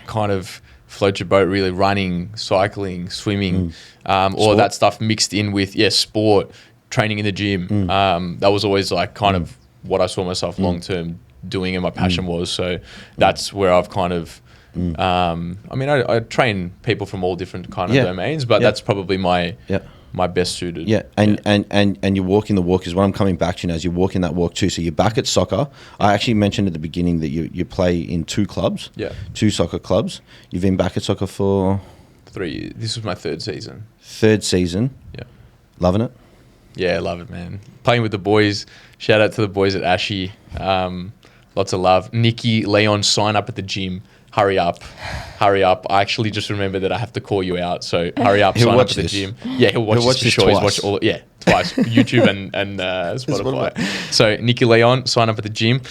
kind of floats your boat, really. Running, cycling, swimming, all of that stuff mixed in with sport, training in the gym. That was always like kind of what I saw myself long term doing, and my passion was. So that's where I've kind of. I mean, I train people from all different kind of domains, but that's probably my best suited. And you're walking the walk is what I'm coming back to now. Is you're walking that walk too. So you're back at soccer. I actually mentioned at the beginning that you play in 2 clubs. Yeah. 2 soccer clubs. You've been back at soccer for 3 years. This was my 3rd season. 3rd season. Yeah. Loving it? Yeah, love it, man. Playing with the boys. Shout out to the boys at Ashy. Lots of love. Nikki, Leon, sign up at the gym. Hurry up. I actually just remember that I have to call you out. So hurry up, sign up at the gym. Yeah, he'll watch this for sure. He's watched twice. YouTube and Spotify. So Nikki, Leon, sign up at the gym.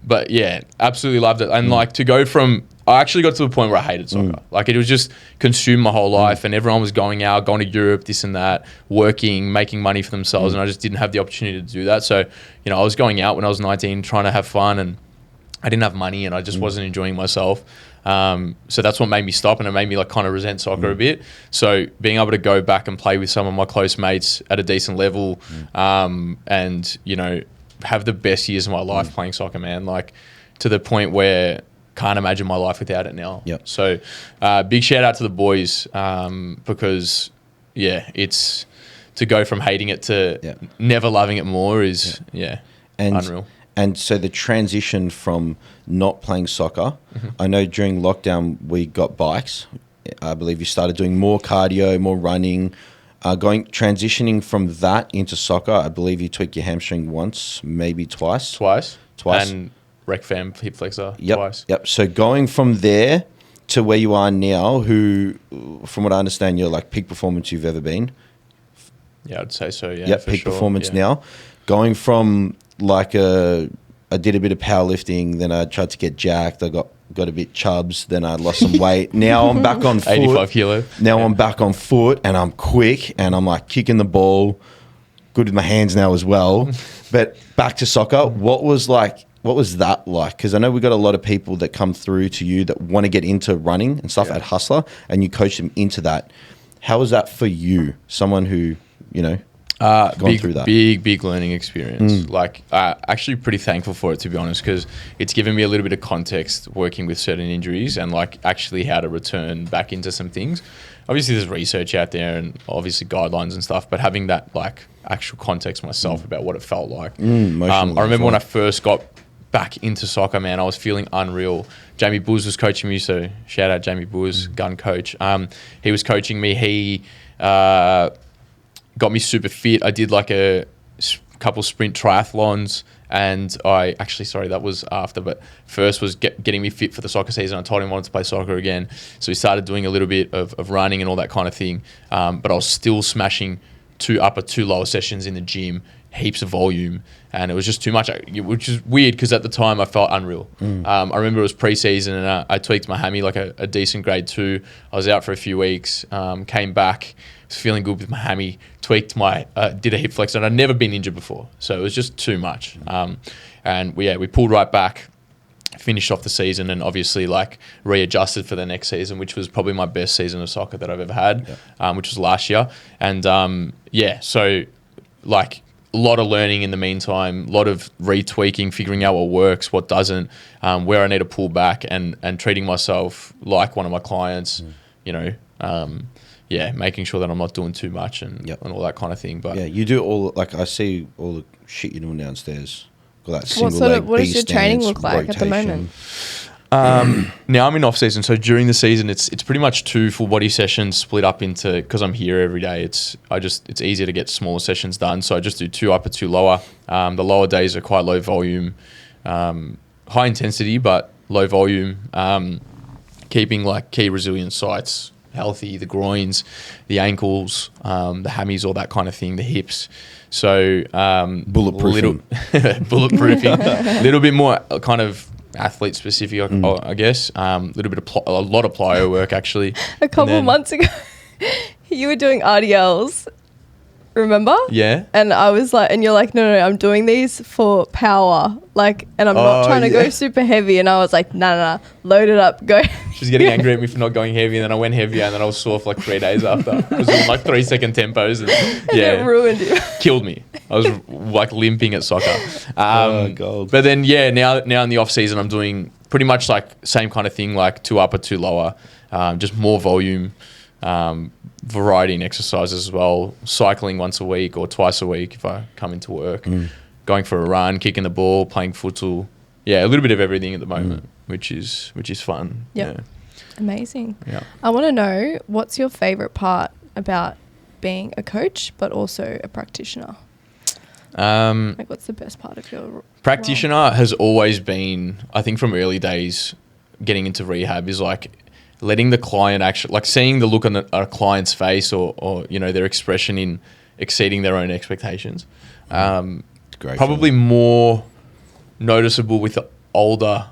But yeah, absolutely loved it. And like to go from, I actually got to the point where I hated soccer. Like it was just consumed my whole life, and everyone was going out, going to Europe, this and that, working, making money for themselves. And I just didn't have the opportunity to do that. So, you know, I was going out when I was 19, trying to have fun, and I didn't have money, and I just wasn't enjoying myself. So that's what made me stop, and it made me like kind of resent soccer a bit. So being able to go back and play with some of my close mates at a decent level, and, you know, have the best years of my life playing soccer, man, like to the point where can't imagine my life without it now. Yep. So big shout out to the boys, because it's to go from hating it to never loving it more is unreal. And so the transition from not playing soccer, I know during lockdown we got bikes. I believe you started doing more cardio, more running, transitioning from that into soccer. I believe you tweaked your hamstring once, maybe twice. And rec fam hip flexor twice. Yep. So going from there to where you are now, who, from what I understand, you're like peak performance you've ever been. Yeah, I'd say so. Yeah. Peak performance now. Going from like I did a bit of powerlifting, then I tried to get jacked. I got a bit chubs, then I lost some weight. Now I'm back on foot. 85 kilo. Now I'm back on foot, and I'm quick, and I'm like kicking the ball. Good with my hands now as well. But back to soccer, what was that like? Because I know we got a lot of people that come through to you that want to get into running and stuff at HUSLA, and you coach them into that. How was that for you? Someone who, you know, gone through that. Big learning experience. Like, actually pretty thankful for it, to be honest, because it's given me a little bit of context working with certain injuries and like actually how to return back into some things. Obviously there's research out there and obviously guidelines and stuff, but having that like actual context myself about what it felt like. I remember when I first got back into soccer, man, I was feeling unreal. Jamie Booz was coaching me, so shout out Jamie Booz, gun coach. He was coaching me. He got me super fit. I did like a couple sprint triathlons, and that was after, but first was getting me fit for the soccer season. I told him I wanted to play soccer again. So we started doing a little bit of running and all that kind of thing. But I was still smashing 2 upper, 2 lower sessions in the gym, heaps of volume, and it was just too much, which is weird because at the time I felt unreal. I remember it was pre-season, and I tweaked my hammy, like a decent grade 2. I was out for a few weeks, came back, was feeling good with my hammy, tweaked did a hip flex, and I'd never been injured before, so it was just too much. And we pulled right back, finished off the season, and obviously like readjusted for the next season, which was probably my best season of soccer that I've ever had, which was last year. And so like a lot of learning in the meantime, a lot of retweaking, figuring out what works, what doesn't, where I need to pull back, and treating myself like one of my clients, you know, making sure that I'm not doing too much and all that kind of thing. But you do all, like I see all the shit you're doing downstairs. Got that single leg, what does your training look like at the moment? Now I'm in off season, so during the season it's pretty much 2 full body sessions split up into, because I'm here every day, it's easier to get smaller sessions done, so I just do 2 upper, 2 lower. The lower days are quite low volume, high intensity but low volume, keeping like key resilience sites healthy, the groins, the ankles, the hammies, all that kind of thing, the hips. So bulletproofing, a little bit more kind of athlete specific, I guess. A lot of plyo work actually. A couple months ago, you were doing RDLs remember? Yeah. And I was like, and you're like, no, I'm doing these for power. Like, and I'm not trying to go super heavy. And I was like, no, load it up, go. She's getting angry at me for not going heavy, and then I went heavier, and then I was sore for like 3 days after. I was doing like 3-second tempos, and It ruined you. killed me. I was like limping at soccer. God. But then now in the off season, I'm doing pretty much like same kind of thing, like 2 upper, 2 lower, just more volume, variety in exercises as well. Cycling once a week or twice a week if I come into work. Going for a run, kicking the ball, playing futsal. Yeah, a little bit of everything at the moment, which is fun. Yep. Yeah. Amazing. Yeah. I want to know, what's your favorite part about being a coach, but also a practitioner? Like, what's the best part of your Practitioner has always been, I think from early days, getting into rehab is like letting the client actually, like seeing the look on a client's face or you know, their expression in exceeding their own expectations. Great Probably feeling. more noticeable with the older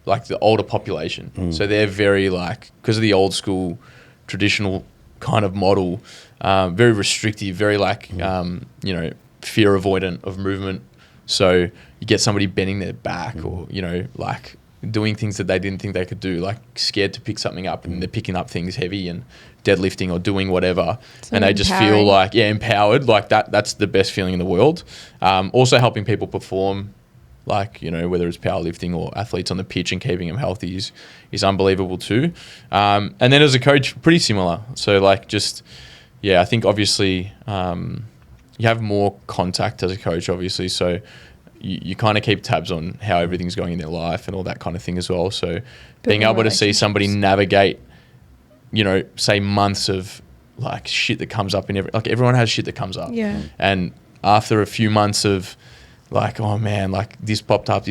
population. So they're very like, because of the old school traditional kind of model, very restrictive, very like, you know, fear avoidant of movement. So you get somebody bending their back or, you know, like doing things that they didn't think they could do, like scared to pick something up, and they're picking up things heavy and deadlifting or doing whatever. So and they just feel like, empowered, like that's the best feeling in the world. Also helping people perform, like, you know, whether it's powerlifting or athletes on the pitch, and keeping them healthy is unbelievable too. And then as a coach, pretty similar. So like just, I think obviously you have more contact as a coach, obviously. So you kind of keep tabs on how everything's going in their life and all that kind of thing as well. So being able to see somebody navigate, you know, say months of like shit that comes up like everyone has shit that comes up. Yeah. And after a few months of like, oh man, like this popped up,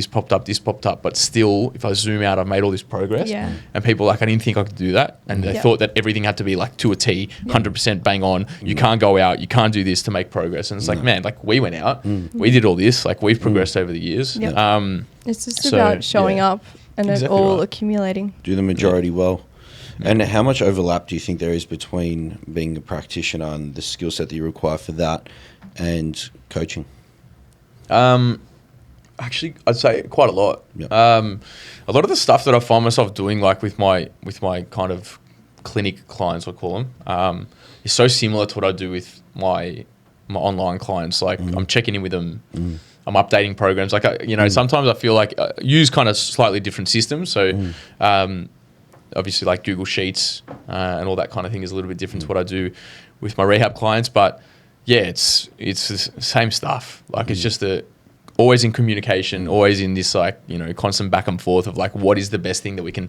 but still, if I zoom out, I've made all this progress. Yeah. And people like, I didn't think I could do that. And they thought that everything had to be like to a T, 100% bang on. You can't go out, you can't do this to make progress. And it's like, man, like we went out, we did all this, like we've progressed over the years. Yep. It's just about showing up and Exactly it all right. accumulating. Do the majority well. And how much overlap do you think there is between being a practitioner and the skill set that you require for that and coaching? Actually, I'd say quite a lot. Yep. A lot of the stuff that I find myself doing, like with my kind of clinic clients, I call them, is so similar to what I do with my online clients. Like I'm checking in with them, I'm updating programs. Like sometimes I feel like I use kind of slightly different systems. So obviously, like Google Sheets and all that kind of thing is a little bit different to what I do with my rehab clients. But yeah, it's the same stuff. Like it's just always in communication, always in this like, you know, constant back and forth of like, what is the best thing that we can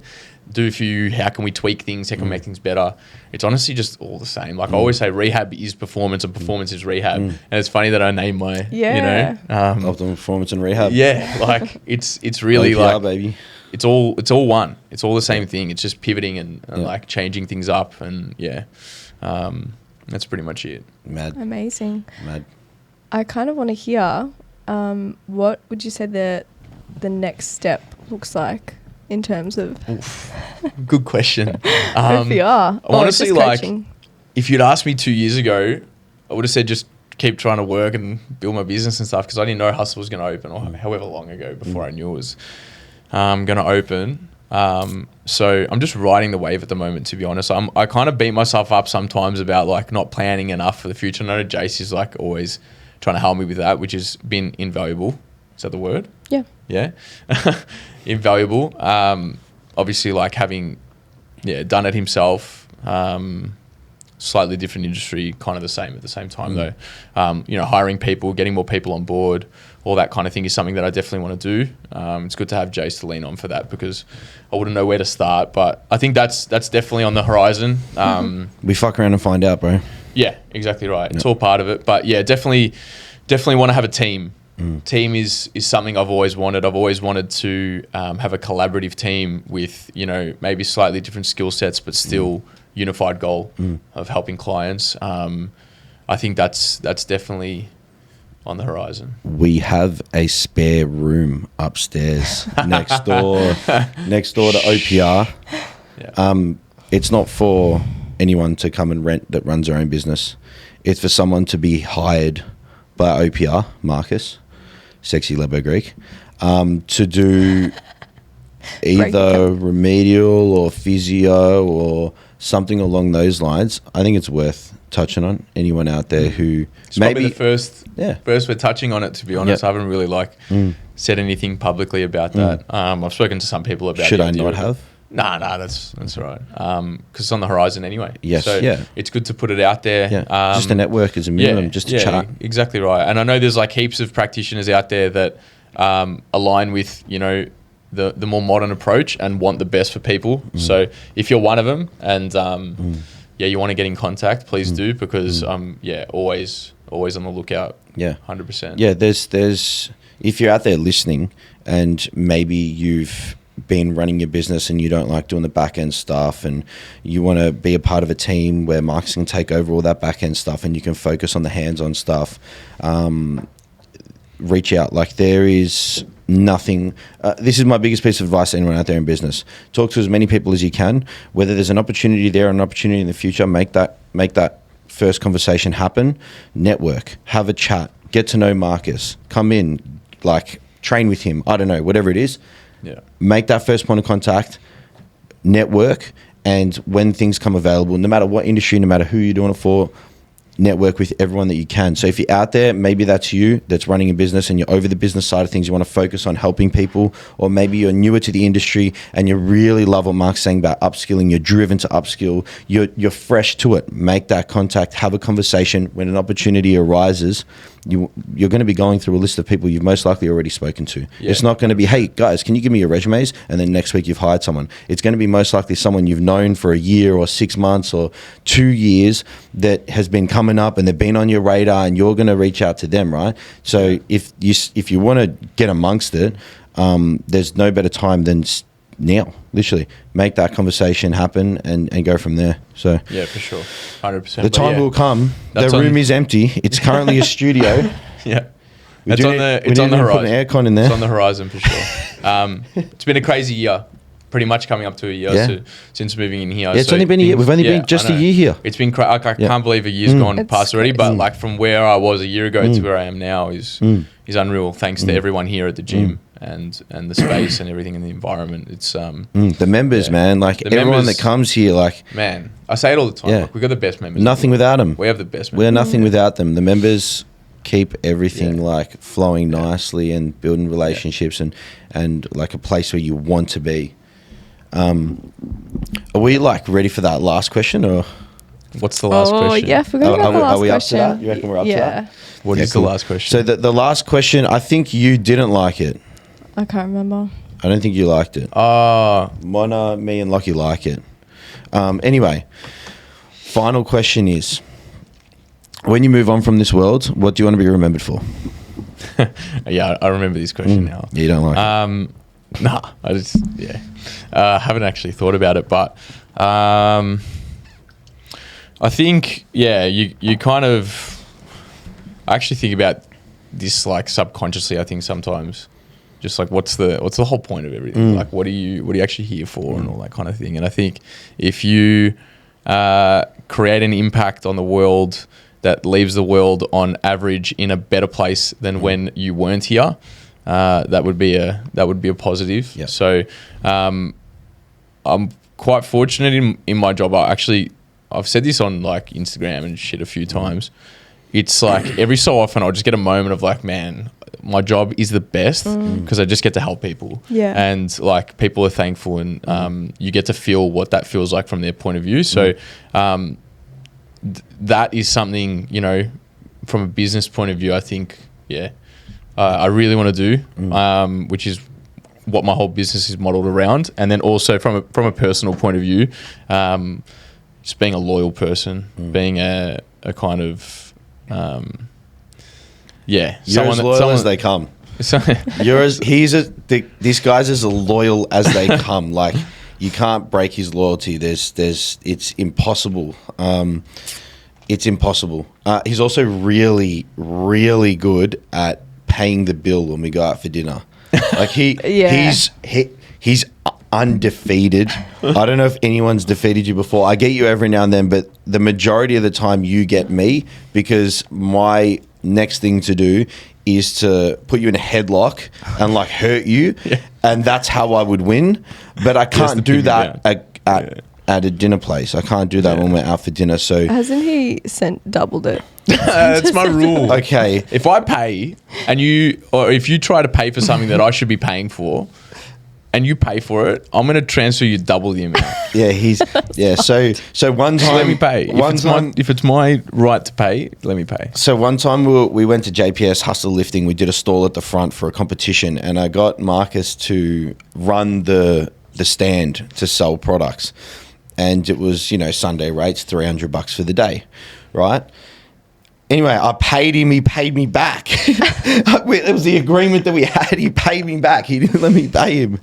do for you? How can we tweak things? How can we make things better? It's honestly just all the same. Like I always say, rehab is performance and performance is rehab. And it's funny that I name my, you know, Optimal performance and rehab. yeah, like it's really OPR, like, baby. it's all one. It's all the same thing. It's just pivoting and like changing things up. And that's pretty much it. Mad. Amazing. Mad. I kind of want to hear, what would you say the next step looks like in terms of Good question. OPR? Honestly, just like coaching? if you'd asked me 2 years ago, I would have said just keep trying to work and build my business and stuff, because I didn't know Hustle was going to open, or however long ago before I knew it was going to open. So I'm just riding the wave at the moment, to be honest. I kind of beat myself up sometimes about like not planning enough for the future. I know Jace is like always trying to help me with that, which has been invaluable. Is that the word? Yeah. Yeah. Invaluable. Obviously like having, done it himself, slightly different industry, kind of the same at the same time though. Hiring people, getting more people on board, all that kind of thing is something that I definitely want to do. It's good to have Jace to lean on for that, because I wouldn't know where to start, but I think that's definitely on the horizon. We fuck around and find out, bro. Yeah, exactly right. It's all part of it, but yeah, definitely want to have a team. Team is something I've always wanted. I've always wanted to have a collaborative team with, maybe slightly different skill sets, but still unified goal of helping clients. I think that's definitely on the horizon. We have a spare room upstairs next door to OPR. Yeah. It's not for anyone to come and rent that runs their own business. It's for someone to be hired by OPR, Marcus, Sexy Lebo Greek, to do either remedial or physio or something along those lines. I think it's worth touching on. Anyone out there who it's maybe the first we're touching on it, to be honest. Yep. I haven't really said anything publicly about that. I've spoken to some people about Should I not have? Nah, that's all right. Because it's on the horizon anyway. Yes, so it's good to put it out there. Yeah. Just a network as a minimum, just to chat. Exactly right. And I know there's like heaps of practitioners out there that align with, you know, the more modern approach and want the best for people. So if you're one of them and you want to get in contact, please do, because always on the lookout. Yeah, 100%. Yeah, there's if you're out there listening and maybe you've been running your business and you don't like doing the back end stuff and you want to be a part of a team where Marcus can take over all that back end stuff and you can focus on the hands-on stuff, reach out. Like, there is nothing. This is my biggest piece of advice to anyone out there in business. Talk to as many people as you can. Whether there's an opportunity there or an opportunity in the future, make that first conversation happen. Network, have a chat, get to know Marcus, come in, like train with him. I don't know, whatever it is. Yeah. Make that first point of contact, network, and when things come available, no matter what industry, no matter who you're doing it for, network with everyone that you can. So if you're out there, maybe that's you that's running a business and you're over the business side of things, you want to focus on helping people, or maybe you're newer to the industry and you really love what Mark's saying about upskilling, you're driven to upskill, you're fresh to it, make that contact, have a conversation. When an opportunity arises, you're going to be going through a list of people you've most likely already spoken to. Yeah. It's not going to be, hey guys, can you give me your resumes? And then next week you've hired someone. It's going to be most likely someone you've known for a year or 6 months or 2 years that has been coming up and they've been on your radar, and you're going to reach out to them, right? So if you want to get amongst it, there's no better time than now. Literally make that conversation happen and go from there. So yeah, for sure, 100%. The time will come. The room is empty. It's currently a studio. Yeah, it's on the horizon. Put an aircon in there. It's on the horizon for sure. It's been a crazy year. Pretty much coming up to a year since moving in here. Yeah, it's only been a year. We've only been just a year here. It's been I can't believe a year's gone past already. But like from where I was a year ago to where I am now is unreal. Thanks to everyone here at the gym and the space and everything in the environment. It's the members, man. Like everyone that comes here, like, man, I say it all the time. Like, we've got the best members. Nothing without them. We have the best members. We're nothing without them. The members keep everything like flowing nicely and building relationships and like a place where you want to be. Are we like ready for that last question, or what's the last question? Oh yeah, I forgot about the last are we question. Up to that? You reckon we're up to that? What is the last question? So the last question, I think you didn't like it. I can't remember. I don't think you liked it. Mona, me and Lockie like it. Anyway, final question is, when you move on from this world, what do you want to be remembered for? Yeah, I remember this question now. You don't like it? Nah, I just haven't actually thought about it, but I think you kind of, I actually think about this like subconsciously. I think sometimes just like what's the whole point of everything? Like what are you actually here for and all that kind of thing. And I think if you create an impact on the world that leaves the world on average in a better place than when you weren't here, that would be a positive. Yep. So I'm quite fortunate in my job. I've said this on like Instagram and shit a few times. It's like every so often I'll just get a moment of like, man, my job is the best because I just get to help people. Yeah. And like people are thankful and you get to feel what that feels like from their point of view. So that is something, you know, from a business point of view, I think, I really want to do, which is what my whole business is modeled around. And then also from a personal point of view, just being a loyal person, being a kind of, you're as loyal as they come. This guy's as loyal as they come. Like, you can't break his loyalty. It's impossible. It's impossible. He's also really, really good at paying the bill when we go out for dinner. Like he's undefeated. I don't know if anyone's defeated you before. I get you every now and then, but the majority of the time you get me, because my next thing to do is to put you in a headlock and like hurt you, and that's how I would win. But I can't do that at a dinner place. I can't do that when we're out for dinner. So hasn't he doubled it? That's my rule. Okay. If I pay if you try to pay for something that I should be paying for, and you pay for it, I'm going to transfer you double the amount. So one time, let me pay. If it's my right to pay, let me pay. So one time we went to JPS Hustle Lifting. We did a stall at the front for a competition, and I got Marcus to run the stand to sell products, and it was Sunday rates, $300 for the day, right? Anyway, I paid him. He paid me back. It was the agreement that we had. He paid me back. He didn't let me pay him.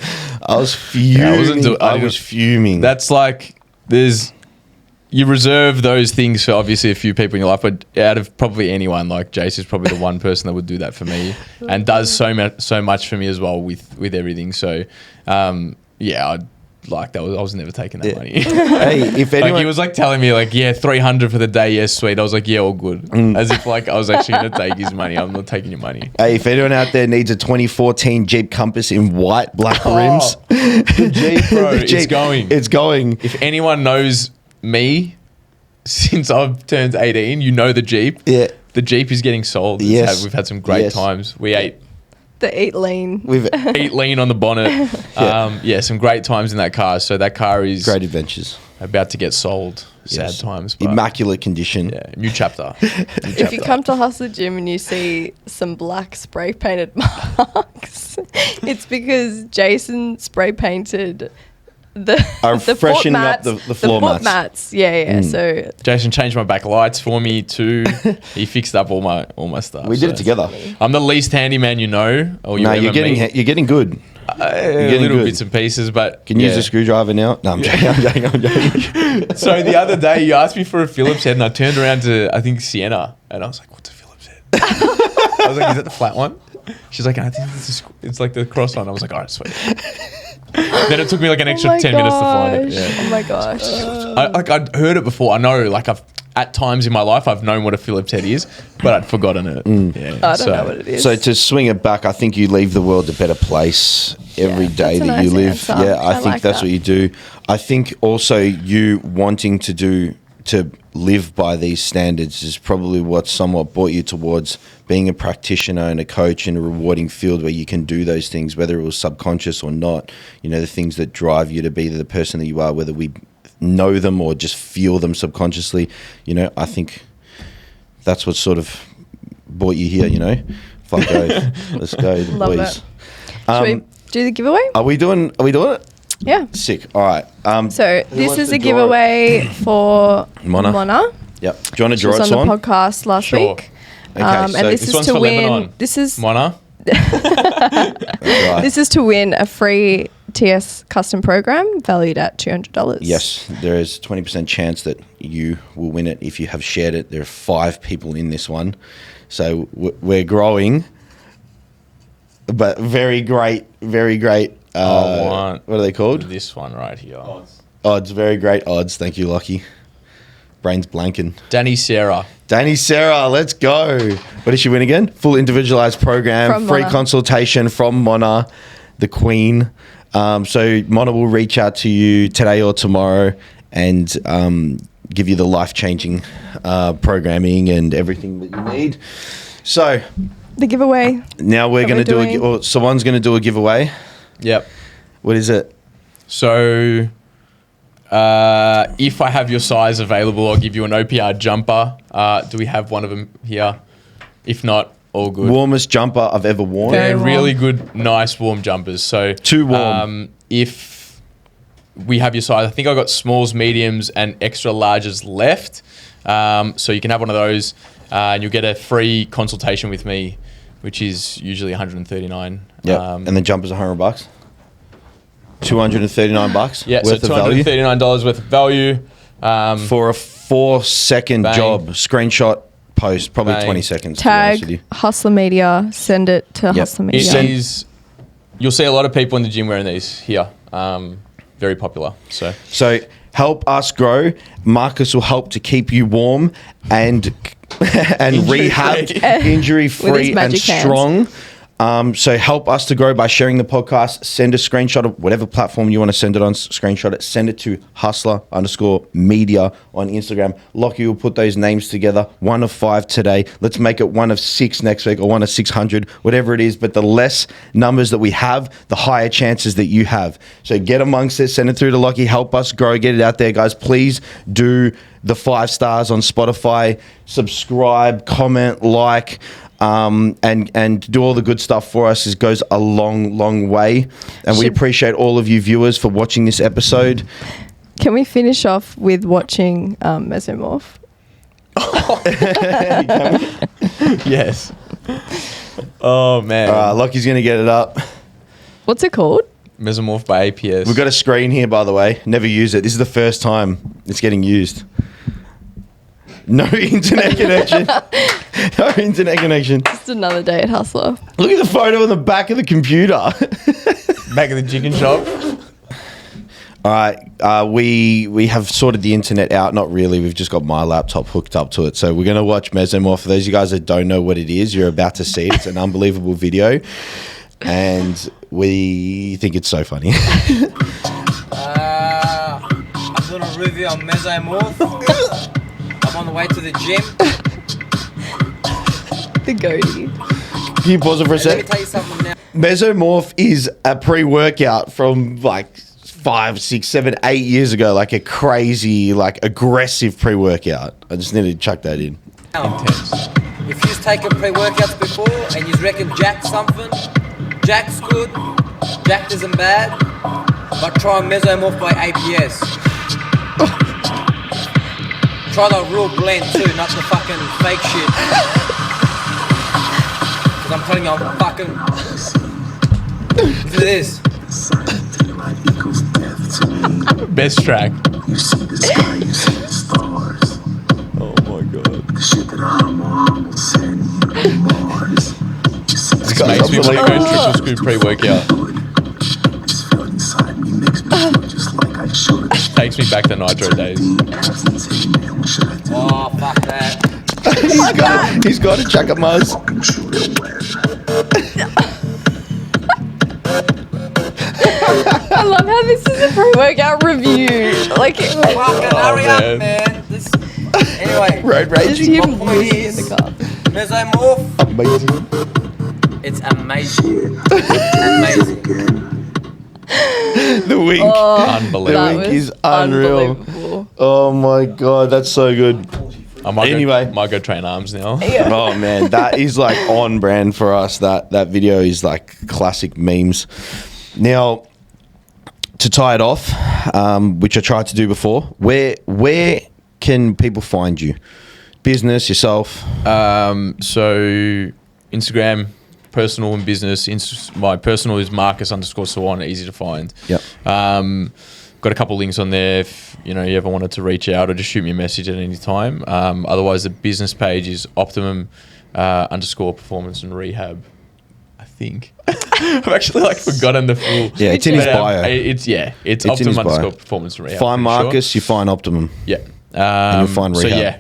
I was fuming. I was fuming. That's like you reserve those things for obviously a few people in your life, but out of probably anyone, like Jace is probably the one person that would do that for me and does so much for me as well with everything. So, I'd like that. I was never taking that money. Hey, if anyone, like he was like telling me like, $300 for the day, yes, sweet. I was like, all good. As if like I was actually going to take his money. I'm not taking your money. Hey, if anyone out there needs a 2014 Jeep Compass in white black rims, the Jeep, bro, it's going. It's going. If anyone knows me since I've turned 18, the Jeep. Yeah, the Jeep is getting sold. We've had some great times. We ate. The eat lean. We've eat lean on the bonnet. Some great times in that car. So that car is great adventures. About to get sold. Sad times. But immaculate condition. Yeah, new chapter. If you come to HUSLA GYM and you see some black spray painted marks, it's because Jason spray painted the freshening up the floor mats. So Jason changed my back lights for me too. He fixed up all my stuff. We did it together. I'm the least handyman or you're getting good. Little bits and pieces, but can you use a screwdriver now? No, I'm joking. So the other day you asked me for a Phillips head, and I turned around to I think Sienna, and I was like, "What's a Phillips head?" I was like, "Is that the flat one?" She's like, "I think it's like the cross one." I was like, "All right, sweet." Then it took me like an extra 10 minutes to find it. Yeah. Oh my gosh. I'd heard it before. I know, like at times in my life, I've known what a Phillips head is, but I'd forgotten it. I don't know what it is. So to swing it back, I think you leave the world a better place every day that you live. Answer. I think that's what you do. I think also you wanting to live by these standards is probably what somewhat brought you towards being a practitioner and a coach in a rewarding field where you can do those things, whether it was subconscious or not. The things that drive you to be the person that you are, whether we know them or just feel them subconsciously. I think that's what sort of brought you here. Fuck let's go, the Love boys. It. Should we do the giveaway? Are we doing it? Yeah. Sick. All right. So this is a giveaway for Mona. Yep. Do you want to draw it, on Sawan? the podcast last week. Okay, and so this is to win. Lebanon. This is Mona. Right. This is to win a free TS custom program valued at $200. Yes, there is 20% chance that you will win it if you have shared it. There are 5 people in this one, so we're growing. But very great. What are they called? This one right here. Odds. Very great odds. Thank you, Lockie. Brain's blanking. Danny Sarah, let's go. What did she win again? Full individualized program, from free Mona. consultation from Mona, the queen. So Mona will reach out to you today or tomorrow and give you the life-changing programming and everything that you need. So the giveaway. now we're going to do someone's going to do a giveaway. Yep. What is it? So if I have your size available, I'll give you an OPR jumper. Do we have one of them here? If not, all good. Warmest jumper I've ever worn. They're really good, nice warm jumpers. So too warm. If we have your size, I think I got smalls, mediums, and extra larges left. So you can have one of those, and you'll get a free consultation with me, which is usually $139. Yeah, and the jumper's $100. $239. Yeah, so $239 worth of value for a 4-second job. Screenshot, post, probably 20 seconds. Tag HUSLA Media. Send it to HUSLA Media. You'll see a lot of people in the gym wearing these here. very popular. So help us grow. Marcus will help to keep you warm and rehab, injury free and magic hands. strong. So help us to grow by sharing the podcast. Send a screenshot of whatever platform you want to send it on. Screenshot it. Send it to HUSLA_media on Instagram. Lockie will put those names together. 1 of 5 today. Let's make it 1 of 6 next week or 1 of 600, whatever it is. But the less numbers that we have, the higher chances that you have. So get amongst it. Send it through to Lockie. Help us grow. Get it out there, guys. Please do the 5 stars on Spotify. Subscribe, comment, like. And do all the good stuff for us. It goes a long way. And we appreciate all of you viewers for watching this episode. Can we finish off with watching Mesomorph? Yes. Oh, man. Lockie's going to get it up. What's it called? Mesomorph by APS. We've got a screen here, by the way. Never use it. This is the first time it's getting used. No internet connection. No internet connection. Just another day at Hustler. Look at the photo on the back of the computer. Back of the chicken shop. All right. We have sorted the internet out. Not really. We've just got my laptop hooked up to it. So we're going to watch Mesomorph. For those of you guys that don't know what it is, you're about to see it. It's an unbelievable video. And we think it's so funny. I'm doing a review on Mesomorph. I'm on the way to the gym. The goatee. Can you pause it for a Let me sec? tell you something now. Mesomorph is a pre-workout from like 5, 6, 7, 8 years ago. Like a crazy, like aggressive pre-workout. I just needed to chuck that in. Intense. If you've taken pre-workouts before and you reckon Jack's something, Jack's good, Jack isn't bad, but try Mesomorph by APS. Try the real blend too, not the fucking fake shit. Cause I'm telling you, I'm fucking... Listen to this. Best track. You see the sky, you see the stars. Oh my God. The shit that I'm sending you on Mars. You see the This sky, makes me want to go triple scoop pre-workout. this feeling inside me makes me feel just like I should. Takes me back to Nitro days. Oh, fuck that. He's got to chuck a Muzz. I love how this is a pre-workout review. Like, Fucking hurry man. up, man. This... Anyway, Road just raging. him My point losing in is- the car. Mesomorph, Amazing. it's amazing. Amazing. The wink. Unbelievable. The That wink was is unreal. unbelievable. Oh my God, that's so good. I might Anyway. might go train arms now. Oh man, that is like on brand for us. That video is like classic memes. Now, to tie it off, which I tried to do before, where can people find you? Business, yourself? So Instagram, personal and business. My personal is Marcus_Sawan, easy to find. Yep. Got a couple links on there if you ever wanted to reach out or just shoot me a message at any time. Otherwise, the business page is Optimum_Performance and Rehab. I think I've actually forgotten the full. Yeah, it's in his bio. It's It's in his bio. Optimum_Performance and Rehab. Find pretty sure. Marcus, you find Optimum. Yeah. And you'll find So Rehab. yeah,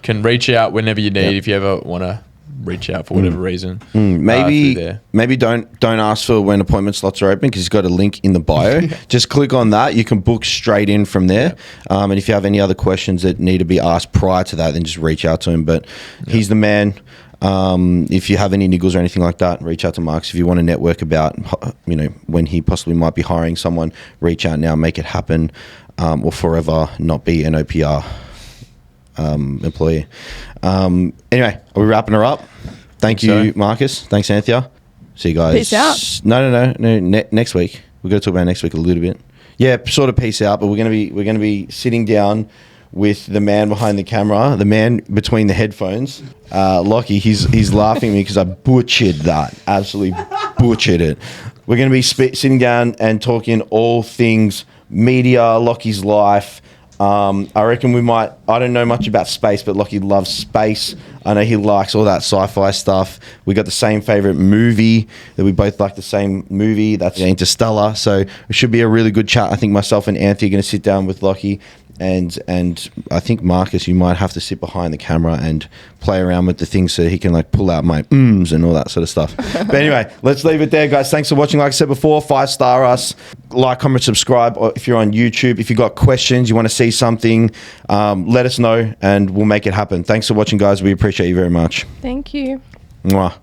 can reach out whenever you need Yep. if you ever want to reach out for whatever reason. Maybe through there. maybe don't ask for when appointment slots are open because he's got a link in the bio. Just click on that. You can book straight in from there. And if you have any other questions that need to be asked prior to that, then just reach out to him. But he's the man. If you have any niggles or anything like that, reach out to Marcus. If you want to network about, when he possibly might be hiring someone, reach out now, make it happen, or forever not be an OPR employee. Anyway, are we wrapping her up? Thank you, so. Marcus. Thanks, Anthea. See you guys. Peace out. No. Next week. We're going to talk about next week a little bit. Yeah, sort of peace out. But we're going to be sitting down with the man behind the camera, the man between the headphones. Lockie, he's laughing at me because I butchered that. Absolutely butchered it. We're going to be sitting down and talking all things media, Lockie's life, I reckon we might. I don't know much about space, but Lockie loves space. I know he likes all that sci-fi stuff. We got the same favorite movie. That we both like the same movie. That's Interstellar. So it should be a really good chat. I think myself and Anthony are going to sit down with Lockie. And I think Marcus, you might have to sit behind the camera and play around with the things so he can like pull out my and all that sort of stuff. But anyway, let's leave it there, guys. Thanks for watching. Like I said before, 5-star us, like, comment, subscribe. Or if you're on YouTube, if you've got questions, you want to see something, let us know and we'll make it happen. Thanks for watching, guys. We appreciate you very much. Thank you. Mwah.